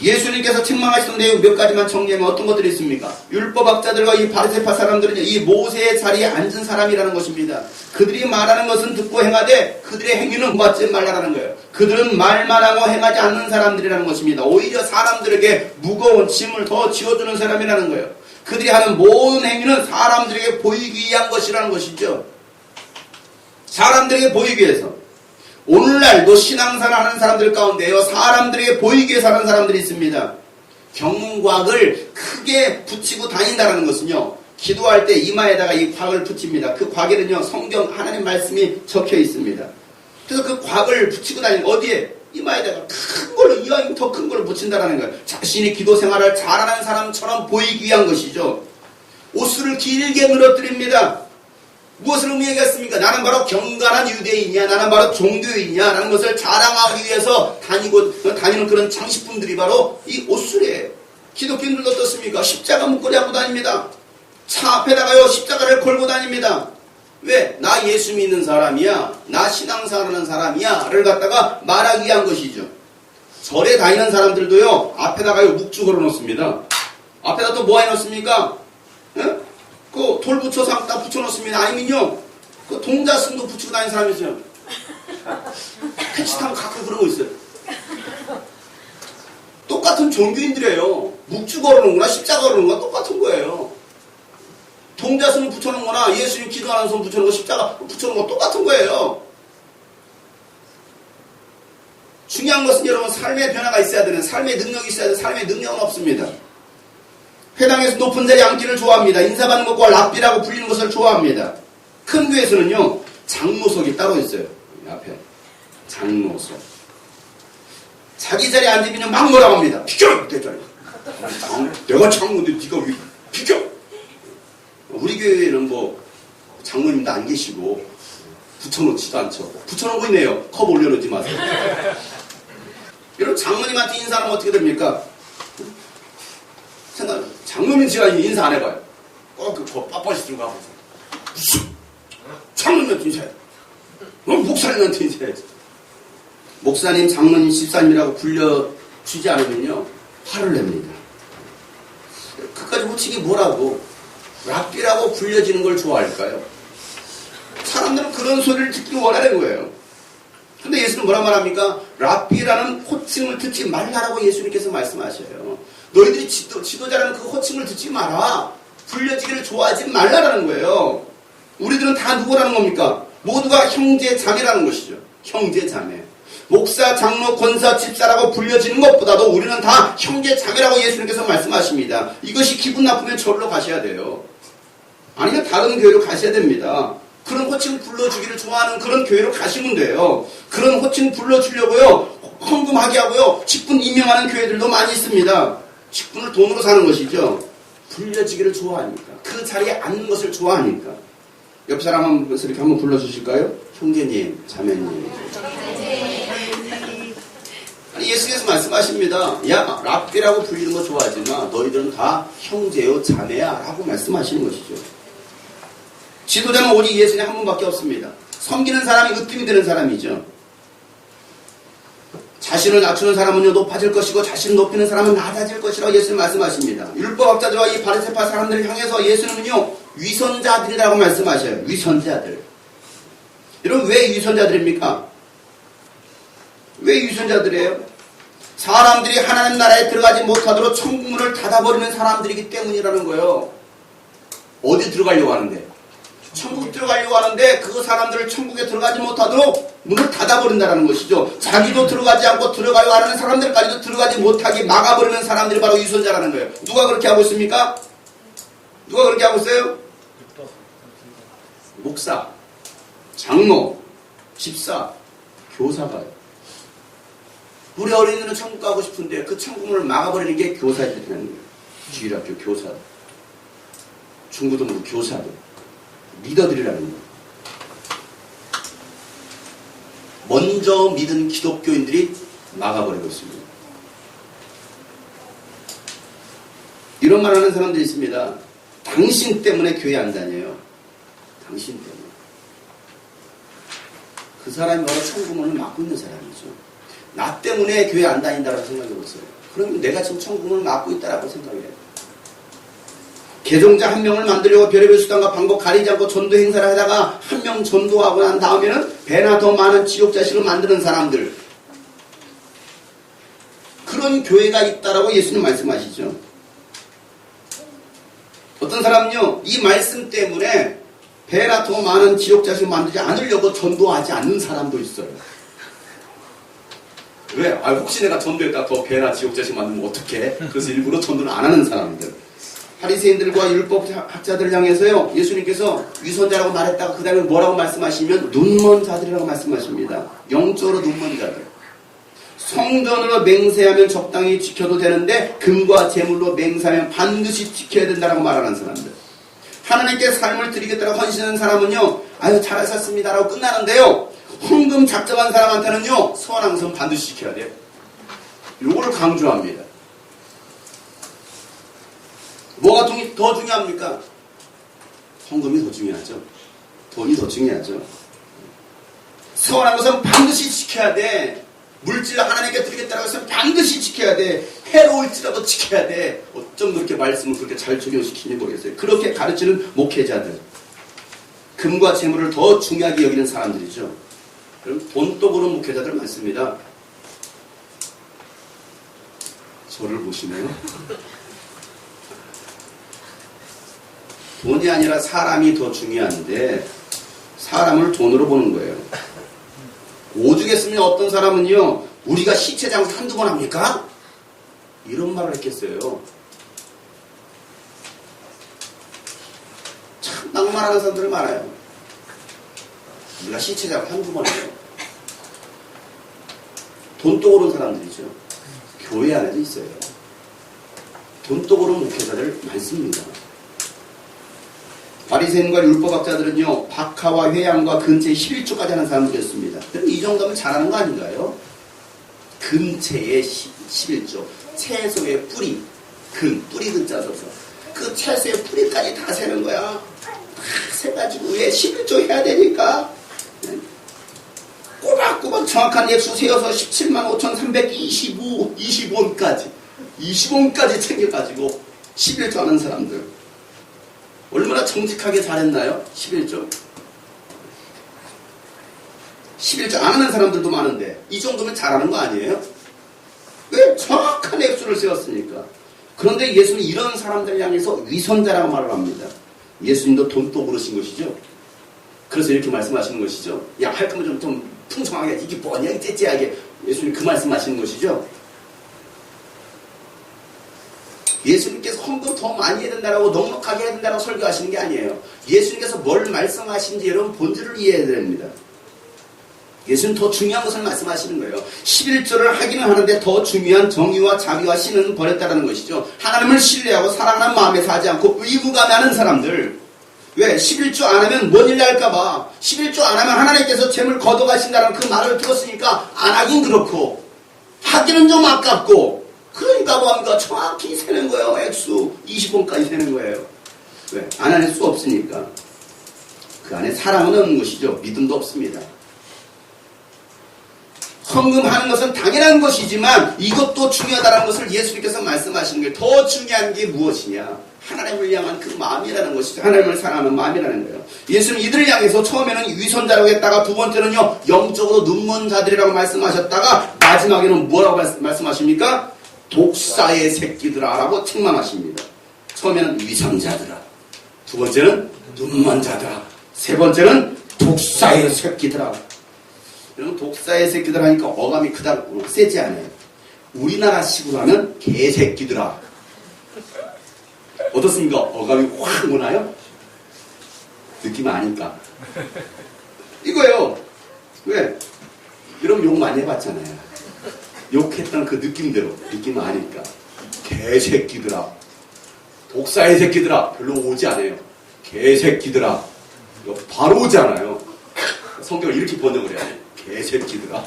예수님께서 책망하시던 내용 몇 가지만 정리하면 어떤 것들이 있습니까? 율법학자들과 이 바리새파 사람들은 이 모세의 자리에 앉은 사람이라는 것입니다. 그들이 말하는 것은 듣고 행하되 그들의 행위는 받지 말라라는 거예요. 그들은 말만 하고 행하지 않는 사람들이라는 것입니다. 오히려 사람들에게 무거운 짐을 더 지어주는 사람이라는 거예요. 그들이 하는 모든 행위는 사람들에게 보이기 위한 것이라는 것이죠. 사람들에게 보이기 위해서. 오늘날도 신앙생활 하는 사람들 가운데요 사람들에게 보이게 사는 사람들이 있습니다. 경문곽을 크게 붙이고 다닌다는 것은요 기도할 때 이마에다가 이 곽을 붙입니다. 그 곽에는요 성경 하나님 말씀이 적혀 있습니다. 그래서 그 곽을 붙이고 다니는 어디에? 이마에다가 큰 걸로 이왕이면 더 큰 걸로 붙인다는 거예요. 자신이 기도 생활을 잘하는 사람처럼 보이기 위한 것이죠. 옷을 길게 늘어뜨립니다. 무엇을 의미하겠습니까? 나는 바로 경건한 유대인이야. 나는 바로 종교인이야. 라는 것을 자랑하기 위해서 다니는 그런 장식품들이 바로 이 옷술이에요. 기독교인들도 어떻습니까? 십자가 목걸이 하고 다닙니다. 차 앞에다가요 십자가를 걸고 다닙니다. 왜? 나 예수 믿는 사람이야. 나 신앙생활하는 사람이야. 를 갖다가 말하기 위한 것이죠. 절에 다니는 사람들도요 앞에다가요 묵주 걸어놓습니다. 앞에다 또 뭐 해놓습니까? 예? 그 돌 붙여서 딱 붙여놓습니다. 아니면요 그 동자승도 붙이고 다니는 사람이 있어요. 패치타면 가끔 그런 거 있어요. 똑같은 종교인들이에요. 묵주 걸어놓은 거나 십자가 걸어놓은 거나 똑같은 거예요. 동자승을 붙여놓은 거나 예수님 기도하는 손 붙여놓은 거 십자가 붙여놓은 거 똑같은 거예요. 중요한 것은 여러분 삶의 변화가 있어야 되는 삶의 능력이 있어야 되는 삶의 능력은 없습니다. 회당에서 높은 자리에 앉기를 좋아합니다. 인사받는 것과 랍비라고 불리는 것을 좋아합니다. 큰 교회에서는요 장로석이 따로 있어요. 앞에 장로석. 자기 자리에 앉으면 막 뭐라고 합니다. 비켜! 내 자리. 내가 장로인데 네가 왜 비켜! 우리 교회에는 뭐 장로님도 안 계시고 붙여놓지도 않죠. 붙여놓고 있네요. 컵 올려놓지 마세요. 여러분 장로님한테 인사하면 어떻게 됩니까? 생각, 장로님 제가 인사 안 해봐요. 꼭 그 빳빳이 들고 가면서 무슨 장로님한테 인사해. 목사님한테 인사해야지. 목사님, 장로님, 집사님이라고 불려주지 않으면요 화를 냅니다. 그까지 호칭이 뭐라고 랍비라고 불려지는 걸 좋아할까요? 사람들은 그런 소리를 듣기 원하는 거예요. 근데 예수는 뭐라 말합니까? 랍비라는 호칭을 듣지 말라라고 예수님께서 말씀하셔요. 너희들이 지도자라는 그 호칭을 듣지 마라. 불려지기를 좋아하지 말라라는 거예요. 우리들은 다 누구라는 겁니까? 모두가 형제 자매라는 것이죠. 형제 자매. 목사, 장로, 권사, 집사라고 불려지는 것보다도 우리는 다 형제 자매라고 예수님께서 말씀하십니다. 이것이 기분 나쁘면 절로 가셔야 돼요. 아니면 다른 교회로 가셔야 됩니다. 그런 호칭 불러주기를 좋아하는 그런 교회로 가시면 돼요. 그런 호칭 불러주려고요 헌금하게 하고요 직분 임명하는 교회들도 많이 있습니다. 직분을 돈으로 사는 것이죠. 불려지기를 좋아하니까 그 자리에 앉는 것을 좋아하니까. 옆 사람 한번 이렇게 한번 불러주실까요? 형제님, 자매님. 아니, 예수께서 말씀하십니다. 야, 랍비라고 불리는 거 좋아하지 마. 너희들은 다 형제요 자매야 라고 말씀하시는 것이죠. 지도자는 오직 예수님 한 분밖에 없습니다. 섬기는 사람이 으뜸이 되는 사람이죠. 자신을 낮추는 사람은요 높아질 것이고 자신을 높이는 사람은 낮아질 것이라고 예수님 말씀하십니다. 율법학자들과 이 바리새파 사람들을 향해서 예수님은요 위선자들이라고 말씀하셔요. 위선자들. 여러분 왜 위선자들입니까? 왜 위선자들이에요? 사람들이 하나님 나라에 들어가지 못하도록 천국문을 닫아버리는 사람들이기 때문이라는 거예요. 어디 들어가려고 하는데? 천국 들어가려고 하는데 그 사람들을 천국에 들어가지 못하도록 문을 닫아버린다는 것이죠. 자기도 들어가지 않고 들어가려고 하는 사람들까지도 들어가지 못하게 막아버리는 사람들이 바로 위선자라는 거예요. 누가 그렇게 하고 있습니까? 누가 그렇게 하고 있어요? 목사, 장로, 집사, 교사가요. 우리 어린이들은 천국 가고 싶은데 그 천국문을 막아버리는 게 교사들이라는 거예요. 주일학교 교사들, 중고등부 교사들, 리더들이라는 거예요. 먼저 믿은 기독교인들이 막아버리고 있습니다. 이런 말 하는 사람들이 있습니다. 당신 때문에 교회 안 다녀요. 당신 때문에. 그 사람이 바로 천국문을 막고 있는 사람이죠. 나 때문에 교회 안 다닌다고 생각해보세요. 그러면 내가 지금 천국문을 막고 있다고 생각해요. 개종자 한 명을 만들려고 별의별 수단과 방법 가리지 않고 전도 행사를 하다가 한 명 전도하고 난 다음에는 배나 더 많은 지옥 자식을 만드는 사람들. 그런 교회가 있다라고 예수님 말씀하시죠. 어떤 사람은요, 이 말씀 때문에 배나 더 많은 지옥 자식을 만들지 않으려고 전도하지 않는 사람도 있어요. 왜? 혹시 내가 전도했다 더 배나 지옥 자식 만들면 어떡해? 그래서 일부러 전도를 안 하는 사람들. 바리새인들과 율법학자들을 향해서요, 예수님께서 위선자라고 말했다가 그 다음에 뭐라고 말씀하시면 눈먼 자들이라고 말씀하십니다. 영적으로 눈먼 자들. 성전으로 맹세하면 적당히 지켜도 되는데 금과 재물로 맹세하면 반드시 지켜야 된다라고 말하는 사람들. 하나님께 삶을 드리겠다고 헌신하는 사람은요, 아유 잘하셨습니다라고 끝나는데요, 헌금 작정한 사람한테는요, 서원한 것은 반드시 지켜야 돼요. 요거를 강조합니다. 뭐가 더 중요합니까? 헌금이 더 중요하죠. 돈이 더 중요하죠. 서원한 것은 반드시 지켜야 돼. 물질을 하나님께 드리겠다고 해서 반드시 지켜야 돼. 해로울지라도 지켜야 돼. 어쩜 그렇게 말씀을 그렇게 잘 적용시키는지 모르겠어요. 그렇게 가르치는 목회자들. 금과 재물을 더 중요하게 여기는 사람들이죠. 그럼 돈독 으로 목회자들 많습니다. 저를 보시네요. 돈이 아니라 사람이 더 중요한데 사람을 돈으로 보는 거예요. 오죽했으면 어떤 사람은요, 우리가 시체 장사 한두 번 합니까? 이런 말을 했겠어요. 참 낭만하는 사람들 많아요. 우리가 시체 장사 한두 번 해요. 돈독 오른 사람들이죠. 교회 안에도 있어요. 돈독 오른 목회자들 많습니다. 바리새인과 율법학자들은요, 박하와 회양과 근처에 11조까지 하는 사람들이었습니다. 그럼 이 정도면 잘하는 거 아닌가요? 근처에 11조, 채소의 뿌리, 뿌리 근자 써서 그 채소의 뿌리까지 다 세는 거야. 다 세가지고 왜 11조 해야 되니까? 꼬박꼬박 정확한 액수 세어서 175,325원까지 20원까지 챙겨가지고 11조 하는 사람들. 얼마나 정직하게 잘했나요? 11조. 11조 안 하는 사람들도 많은데 이 정도면 잘하는 거 아니에요? 왜? 정확한 액수를 세웠으니까. 그런데 예수는 이런 사람들 향해서 위선자라고 말을 합니다. 예수님도 돈독 그러신 것이죠. 그래서 이렇게 말씀하시는 것이죠. 야, 할 거면 좀 풍성하게, 이게 뭐냐, 이 째째하게. 예수님 그 말씀하시는 것이죠. 예수님께서 헌금 더 많이 해야 된다고 넉넉하게 해야 된다고 설교하시는 게 아니에요. 예수님께서 뭘 말씀하신지 여러분 본질을 이해해야 됩니다. 예수는 더 중요한 것을 말씀하시는 거예요. 11조를 하기는 하는데 더 중요한 정의와 자비와 신은 버렸다는 것이죠. 하나님을 신뢰하고 사랑하는 마음에 사지 않고 의무감에 하는 사람들. 왜? 11조 안 하면 뭔 일 날까봐. 11조 안 하면 하나님께서 재물 걷어가신다는 그 말을 들었으니까 안 하긴 그렇고 하기는 좀 아깝고, 그러니까 뭐합니까? 정확히 세는 거예요. 액수 20원까지 세는 거예요. 왜? 안 할 수 없으니까. 그 안에 사랑은 없는 것이죠. 믿음도 없습니다. 헌금하는 것은 당연한 것이지만 이것도 중요하다는 것을 예수님께서 말씀하시는 게, 더 중요한 게 무엇이냐? 하나님을 향한 그 마음이라는 것이죠. 하나님을 사랑하는 마음이라는 거예요. 예수는 이들을 향해서 처음에는 위선자라고 했다가 두 번째는요, 영적으로 눈먼 자들이라고 말씀하셨다가 마지막에는 뭐라고 말씀하십니까? 독사의 새끼들아 라고 책망하십니다. 처음에는 위선자들아, 두 번째는 눈먼 자들아, 세 번째는 독사의 새끼들아. 이런 독사의 새끼들 하니까 어감이 그닥 세지 않아요. 우리나라식으로 하면 개새끼들아. 어떻습니까? 어감이 확 오나요? 느낌 아니까. 이거예요. 왜? 여러분 욕 많이 해봤잖아요. 욕했던 그 느낌대로, 느낌 아니까. 개새끼들아. 독사의 새끼들아. 별로 오지 않아요. 개새끼들아. 이거 바로 오지 않아요. 성경을 이렇게 번역을 해야 돼요. 개새끼들아.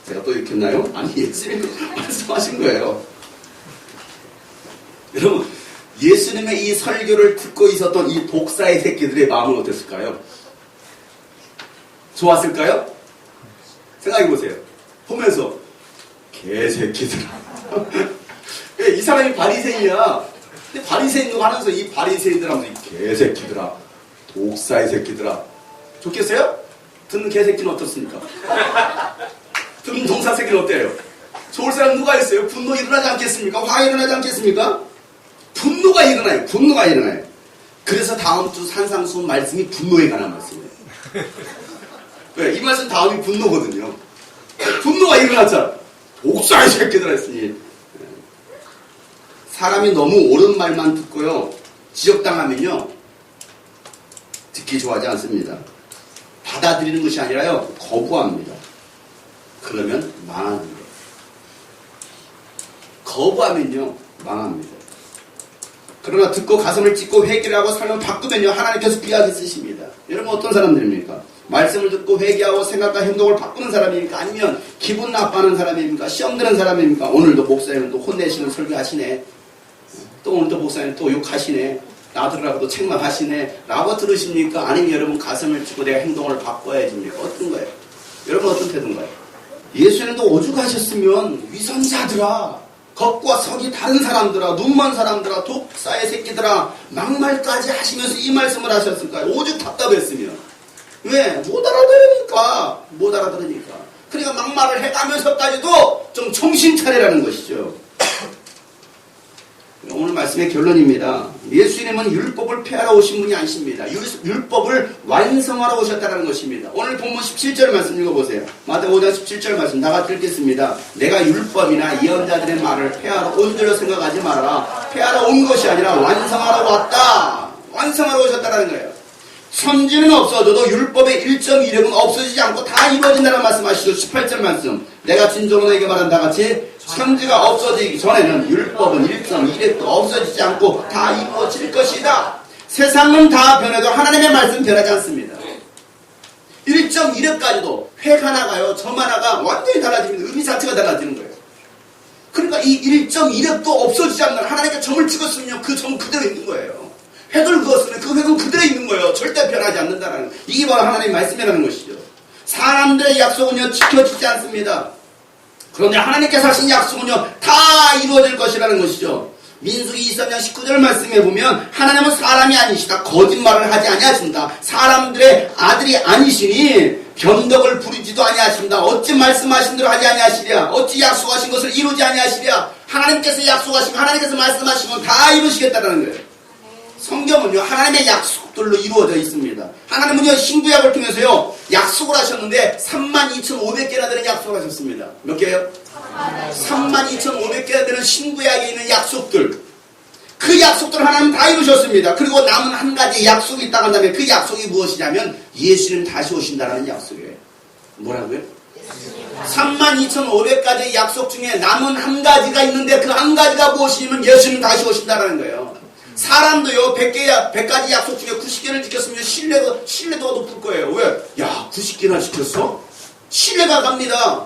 제가 또 이렇게 했나요? 아니, 예수님이 말씀하신 거예요. 여러분, 예수님의 이 설교를 듣고 있었던 이 독사의 새끼들의 마음은 어땠을까요? 좋았을까요? 생각해보세요. 보면서 개새끼들아. 이 사람이 바리새인이야. 근데 바리새인도 하면서 이 바리새인들 하면서 이 개새끼들아, 독사의 새끼들아. 좋겠어요? 듣는 개새끼는 어떻습니까? 듣는 동사 새끼는 어때요? 좋을 사람 누가 있어요? 분노 일어나지 않겠습니까? 화 일어나지 않겠습니까? 분노가 일어나요. 분노가 일어나요. 그래서 다음 주 산상수훈 말씀이 분노에 관한 말씀이에요. 왜? 이 말씀 다음이 분노거든요. 분노가 일어났잖아. 독사의 새끼들아 했으니. 사람이 너무 옳은 말만 듣고요. 지적당하면요. 듣기 좋아하지 않습니다. 받아들이는 것이 아니라요. 거부합니다. 그러면 망합니다. 거부하면요. 망합니다. 그러나 듣고 가슴을 찢고 회개를 하고 삶을 바꾸면요. 하나님께서 귀하게 쓰십니다. 여러분 어떤 사람들입니까? 말씀을 듣고 회개하고 생각과 행동을 바꾸는 사람입니까? 아니면 기분 나빠하는 사람입니까? 시험 드는 사람입니까? 오늘도 목사님은 또 혼내시는 설교하시네. 또 오늘도 목사님 또 욕하시네. 나들으라고도 책망하시네. 라고 들으십니까? 아니면 여러분 가슴을 찢고 내가 행동을 바꿔야 됩니까? 어떤 거예요? 여러분 어떤 태도인가요? 예수님도 오죽하셨으면 위선자들아, 겉과 속이 다른 사람들아, 눈먼 사람들아, 독사의 새끼들아, 막말까지 하시면서 이 말씀을 하셨을까요? 오죽 답답했으면. 왜? 못 알아들으니까. 못 알아들으니까. 그러니까 막말을 해가면서까지도 좀 정신 차리라는 것이죠. 오늘 말씀의 결론입니다. 예수님은 율법을 폐하러 오신 분이 아니십니다. 율법을 완성하러 오셨다는 것입니다. 오늘 본문 17절 말씀 읽어보세요. 마태복음 5장 17절 말씀 나같이 읽겠습니다. 내가 율법이나 예언자들의 말을 폐하러 온 줄로 생각하지 말아라. 폐하러 온 것이 아니라 완성하러 왔다. 완성하러 오셨다는 거예요. 천지는 없어져도 율법의 1.1획은 없어지지 않고 다 이루어진다는 말씀하시죠. 18절 말씀. 내가 진정으로 너에게 말한다 같이 천지가 없어지기 전에는 율법은 1.1획도 없어지지 않고 다 이루어질 것이다. 세상은 다 변해도 하나님의 말씀 변하지 않습니다. 1.1획까지도 획 하나가요. 점 하나가 완전히 달라집니다. 의미 자체가 달라지는 거예요. 그러니까 이 1.1획도 없어지지 않는 하나님께 점을 찍었으면 그 점 그대로 있는 거예요. 획을 그었으면 그 획은 그대로 있는 거예요. 절대 변하지 않는다는 거. 이게 바로 하나님의 말씀이라는 것이죠. 사람들의 약속은요 지켜지지 않습니다. 그런데 하나님께서 하신 약속은요 다 이루어질 것이라는 것이죠. 민수기 23장 19절 말씀에 보면 하나님은 사람이 아니시다. 거짓말을 하지 아니하신다. 사람들의 아들이 아니시니 변덕을 부리지도 아니하신다. 어찌 말씀하신 대로 하지 아니하시랴. 어찌 약속하신 것을 이루지 아니하시랴. 하나님께서 약속하시면 하나님께서 말씀하시면 다 이루시겠다는 거예요. 성경은요 하나님의 약속들로 이루어져 있습니다. 하나님은요 신구약을 통해서요 약속을 하셨는데 32,500개나 되는 약속을 하셨습니다. 몇 개요? 32,500개나 되는 신구약에 있는 약속들, 그 약속들을 하나님 다 이루셨습니다. 그리고 남은 한 가지 약속이 있다고 한다면 그 약속이 무엇이냐면 예수님 다시 오신다는 약속이에요. 뭐라고요? 32,500가지의 약속 중에 남은 한 가지가 있는데 그 한 가지가 무엇이냐면 예수님 다시 오신다는 거예요. 사람도요 100가지 약속 중에 90개를 지켰으면 신뢰도가 높을 거예요. 왜? 야 90개나 지켰어? 신뢰가 갑니다.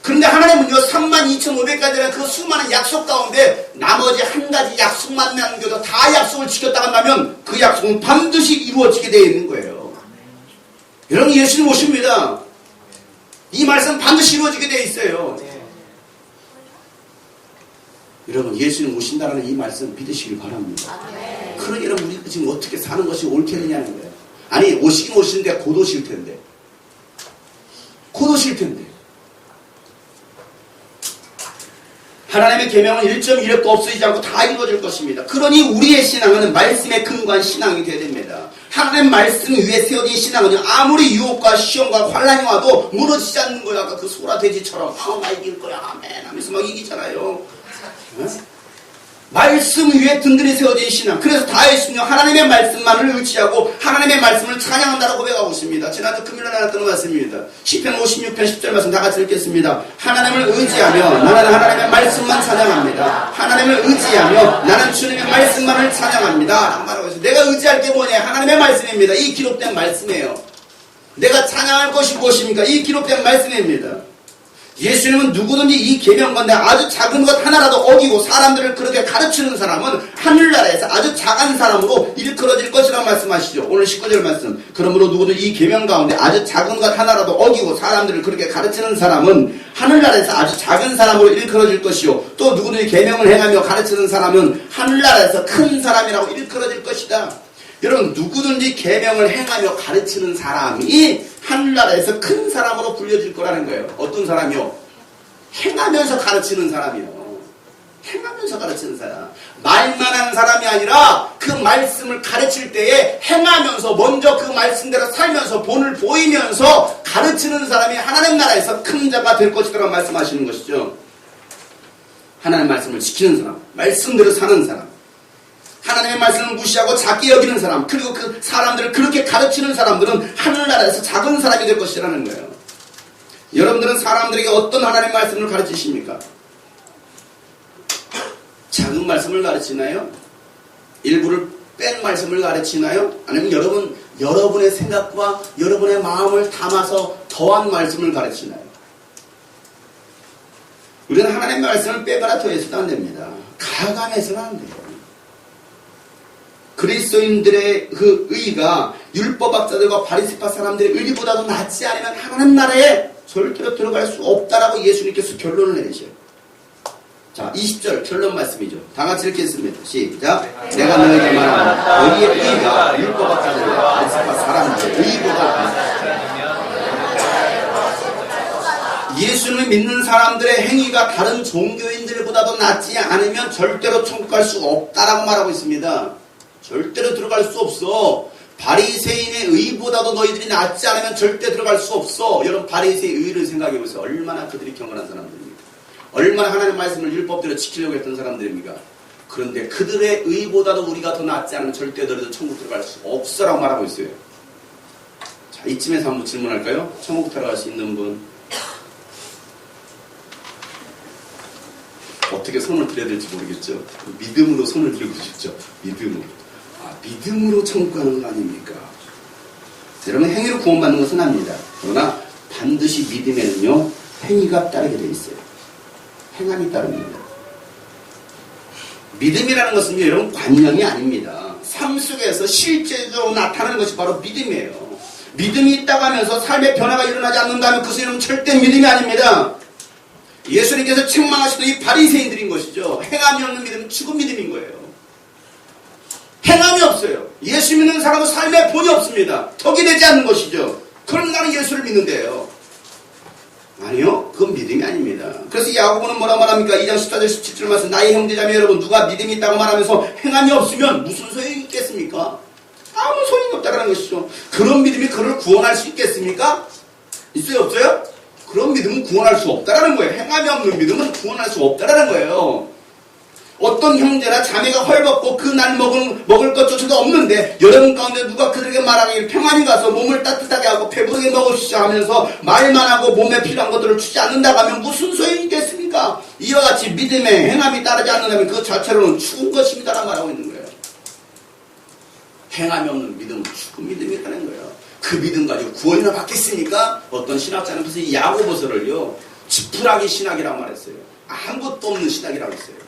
그런데 하나님은요 32,500가지라는 그 수많은 약속 가운데 나머지 한 가지 약속만 남겨도 다 약속을 지켰다 한다면 그 약속은 반드시 이루어지게 되어 있는 거예요. 여러분 예수님 오십니다. 이 말씀 반드시 이루어지게 되어 있어요. 여러분 예수님 오신다는 이 말씀 믿으시길 바랍니다. 그러니 여러분 우리가 지금 어떻게 사는 것이 옳겠느냐는 거예요. 아니 오시긴 오시는데 곧 오실 텐데. 곧 오실 텐데. 하나님의 계명은 1.1획도 없어지지 않고 다 이루어질 것입니다. 그러니 우리의 신앙은 말씀에 근거한 신앙이 되어야 됩니다. 하나님 말씀 위에 세워진 신앙은요 아무리 유혹과 시험과 환란이 와도 무너지지 않는 거야. 아까 그 소라 돼지처럼 나 이길 거야 아멘 하면서 막 이기잖아요. 말씀 위에 든든히 세워진 신앙. 그래서 다윗은요 하나님의 말씀만을 의지하고 하나님의 말씀을 찬양한다고 고백하고 있습니다. 지난주 금요일에 나눴던 말씀입니다. 시편 56편 10절 말씀 다 같이 읽겠습니다. 하나님을 의지하며 나는 하나님의 말씀만 찬양합니다. 하나님을 의지하며 나는 주님의 말씀만을 찬양합니다. 라고 말하고 있어요. 내가 의지할 게 뭐냐? 하나님의 말씀입니다. 이 기록된 말씀이에요. 내가 찬양할 것이 무엇입니까? 이 기록된 말씀입니다. 예수님은 누구든지 이 계명건데 아주 작은 것 하나라도 어기고 사람들을 그렇게 가르치는 사람은 하늘나라에서 아주 작은 사람으로 일컬어질 것이라고 말씀하시죠. 오늘 19절 말씀. 그러므로 누구든지 이 계명 가운데 아주 작은 것 하나라도 어기고 사람들을 그렇게 가르치는 사람은 하늘나라에서 아주 작은 사람으로 일컬어질 것이요. 또 누구든지 계명을 행하며 가르치는 사람은 하늘나라에서 큰 사람이라고 일컬어질 것이다. 여러분 누구든지 계명을 행하며 가르치는 사람이 하늘나라에서 큰 사람으로 불려질 거라는 거예요. 어떤 사람이요? 행하면서 가르치는 사람이요. 행하면서 가르치는 사람. 말만 하는 사람이 아니라 그 말씀을 가르칠 때에 행하면서 먼저 그 말씀대로 살면서 본을 보이면서 가르치는 사람이 하나님 나라에서 큰 자가 될 것이라고 말씀하시는 것이죠. 하나님 말씀을 지키는 사람, 말씀대로 사는 사람. 하나님의 말씀을 무시하고 작게 여기는 사람, 그리고 그 사람들을 그렇게 가르치는 사람들은 하늘나라에서 작은 사람이 될 것이라는 거예요. 여러분들은 사람들에게 어떤 하나님의 말씀을 가르치십니까? 작은 말씀을 가르치나요? 일부를 뺀 말씀을 가르치나요? 아니면 여러분의 생각과 여러분의 마음을 담아서 더한 말씀을 가르치나요? 우리는 하나님의 말씀을 빼거나 더해서도 안 됩니다. 가감해서는 안 돼요. 그리스도인들의 그 의가 율법학자들과 바리새파 사람들의 의보다도 낫지 않으면 하나님 나라에 절대로 들어갈 수 없다라고 예수님께서 결론을 내리셔요. 자, 20절 결론 말씀이죠. 다 같이 읽겠습니다. 시작. 내가 너에게 말하노라 너희의 의가 율법학자들과 바리새파 사람들의 의보다 낫다. 예수를 믿는 사람들의 행위가 다른 종교인들보다도 낫지 않으면 절대로 천국 갈 수가 없다라고 말하고 있습니다. 절대로 들어갈 수 없어. 바리새인의 의보다도 너희들이 낫지 않으면 절대 들어갈 수 없어. 여러분 바리새의 의를 생각해 보세요. 얼마나 그들이 경건한 사람들입니까? 얼마나 하나님의 말씀을 율법대로 지키려고 했던 사람들입니까? 그런데 그들의 의보다도 우리가 더 낫지 않으면 절대 너희들 천국 들어갈 수 없어라고 말하고 있어요. 자, 이쯤에서 한번 질문할까요? 천국 들어갈 수 있는 분 어떻게 손을 들어야 될지 모르겠죠. 믿음으로 손을 들고 싶죠. 믿음으로. 믿음으로 천국 가는 거 아닙니까? 여러분 행위로 구원받는 것은 압니다. 그러나 반드시 믿음에는요 행위가 따르게 되어 있어요. 행함이 따릅니다. 믿음이라는 것은요 여러분 관념이 아닙니다. 삶 속에서 실제적으로 나타나는 것이 바로 믿음이에요. 믿음이 있다고 하면서 삶의 변화가 일어나지 않는다면 그것은 절대 믿음이 아닙니다. 예수님께서 책망하시던 이 바리새인들인 것이죠. 행함이 없는 믿음은 죽은 믿음인 거예요. 행함이 없어요. 예수 믿는 사람은 삶에 본이 없습니다. 덕이 되지 않는 것이죠. 그럼 나는 예수를 믿는데요. 아니요. 그건 믿음이 아닙니다. 그래서 야고보는 뭐라 말합니까? 2장 14절 17절 말씀 나의 형제자매 여러분 누가 믿음이 있다고 말하면서 행함이 없으면 무슨 소용이 있겠습니까? 아무 소용이 없다는 것이죠. 그런 믿음이 그를 구원할 수 있겠습니까? 있어요? 없어요? 그런 믿음은 구원할 수 없다라는 거예요. 행함이 없는 믿음은 구원할 수 없다라는 거예요. 어떤 형제나 자매가 헐벗고 그날 먹을 것조차도 없는데 여러분 가운데 누가 그들에게 말하기를 평안히 가서 몸을 따뜻하게 하고 배부르게 먹으시죠 하면서 말만 하고 몸에 필요한 것들을 주지 않는다고 하면 무슨 소용이 있겠습니까? 이와 같이 믿음에 행함이 따르지 않는다면 그 자체로는 죽은 것입니다라고 말하고 있는 거예요. 행함이 없는 믿음은 죽은 믿음이라는 거예요. 그 믿음 가지고 구원이나 받겠습니까? 어떤 신학자는 그래서 이 야고보서를요 지푸라기 신학이라고 말했어요. 아무것도 없는 신학이라고 했어요.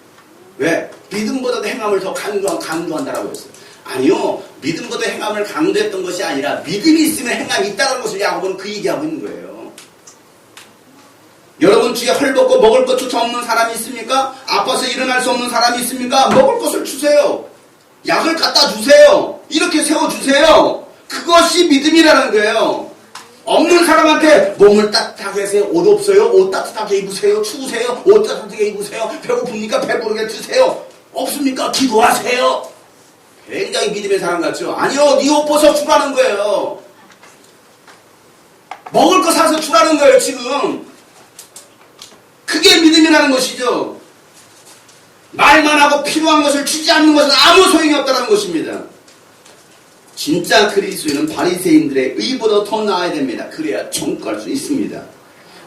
왜? 믿음보다도 행함을 더 강조한다라고 했어요. 아니요. 믿음보다 행함을 강조했던 것이 아니라 믿음이 있으면 행함이 있다는 것을 야고보는 그 얘기하고 있는 거예요. 여러분 주위에 헐벗고 먹을 것조차 없는 사람이 있습니까? 아파서 일어날 수 없는 사람이 있습니까? 먹을 것을 주세요. 약을 갖다 주세요. 이렇게 세워주세요. 그것이 믿음이라는 거예요. 없는 사람한테 몸을 따뜻하게 하세요. 옷 없어요? 옷 따뜻하게 입으세요. 추우세요? 옷 따뜻하게 입으세요. 배고픕니까? 배부르게 드세요. 없습니까? 기도하세요. 굉장히 믿음의 사람 같죠? 아니요. 네 옷 벗어 주라는 거예요. 먹을 거 사서 주라는 거예요. 지금. 그게 믿음이라는 것이죠. 말만 하고 필요한 것을 주지 않는 것은 아무 소용이 없다는 것입니다. 진짜 그리스도인은 바리새인들의 의보다 더 나아야 됩니다. 그래야 총구할 수 있습니다.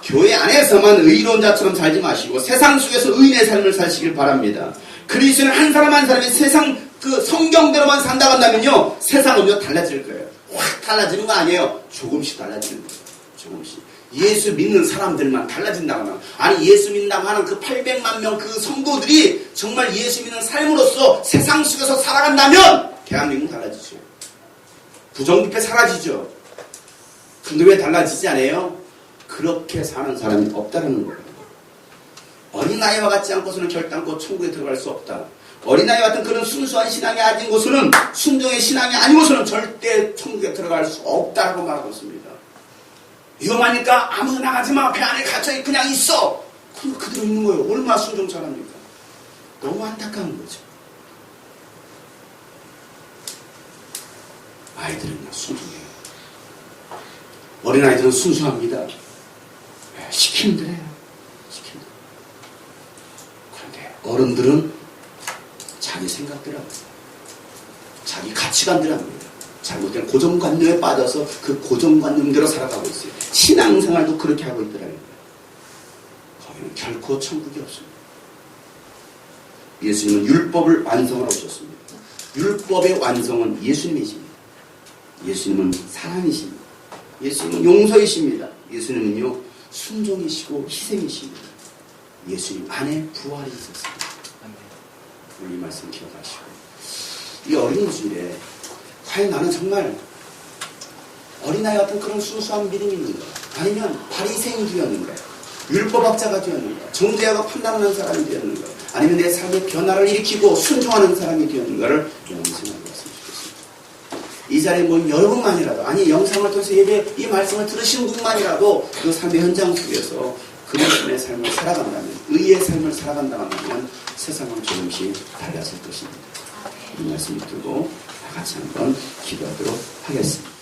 교회 안에서만 의로운 자처럼 살지 마시고 세상 속에서 의인의 삶을 사시길 바랍니다. 그리스도는 한 사람 한 사람이 세상 그 성경대로만 산다 한다면요, 세상은요 달라질 거예요. 확 달라지는 거 아니에요. 조금씩 달라지는 거예요. 조금씩. 예수 믿는 사람들만 달라진다고 하면, 아니 예수 믿는다고 하는 그 800만 명 그 성도들이 정말 예수 믿는 삶으로서 세상 속에서 살아간다면 대한민국 달라지죠. 부정부패 사라지죠. 근데 왜 달라지지 않아요? 그렇게 사는 사람이 없다는 거예요. 어린아이와 같지 않고서는 결단코 천국에 들어갈 수 없다. 어린아이 같은 그런 순수한 신앙이 아닌 곳은, 순종의 신앙이 아니고서는 절대 천국에 들어갈 수 없다고 말하고 있습니다. 위험하니까 아무도 나가지 마. 배 안에 갇혀 그냥 있어. 그럼 그대로 있는 거예요. 얼마나 순종 잘합니까? 너무 안타까운 거죠. 아이들은 순종해요. 어린아이들은 순수합니다. 시키면 돼요. 시키면 돼요. 그런데 어른들은 자기 생각대로 합니다. 자기 가치관대로 합니다. 잘못된 고정관념에 빠져서 그 고정관념대로 살아가고 있어요. 신앙생활도 그렇게 하고 있더라고요. 거기는 결코 천국이 없습니다. 예수님은 율법을 완성하러 오셨습니다. 율법의 완성은 예수님이십니다. 예수님은 사랑이십니다. 예수님은 용서이십니다. 예수님은요 순종이시고 희생이십니다. 예수님 안에 부활이 있었습니다. 오늘 이 말씀 기억하시고, 이 어린 주일에 과연 나는 정말 어린아이 같은 그런 순수한 믿음이 있는가, 아니면 바리새인 되었는가, 율법학자가 되었는가, 정죄하고 판단하는 사람이 되었는가, 아니면 내 삶의 변화를 일으키고 순종하는 사람이 되었는가를 명심하고 왔으면 좋겠습니다. 이 자리에 모인 여러분만이라도, 아니 영상을 통해서 예배 이 말씀을 들으시는 분만이라도 그 삶의 현장 속에서 그리스도의 삶을 살아간다면, 의의 삶을 살아간다면 세상은 조금씩 달라질 것입니다. 이 말씀 듣고 다 같이 한번 기도하도록 하겠습니다.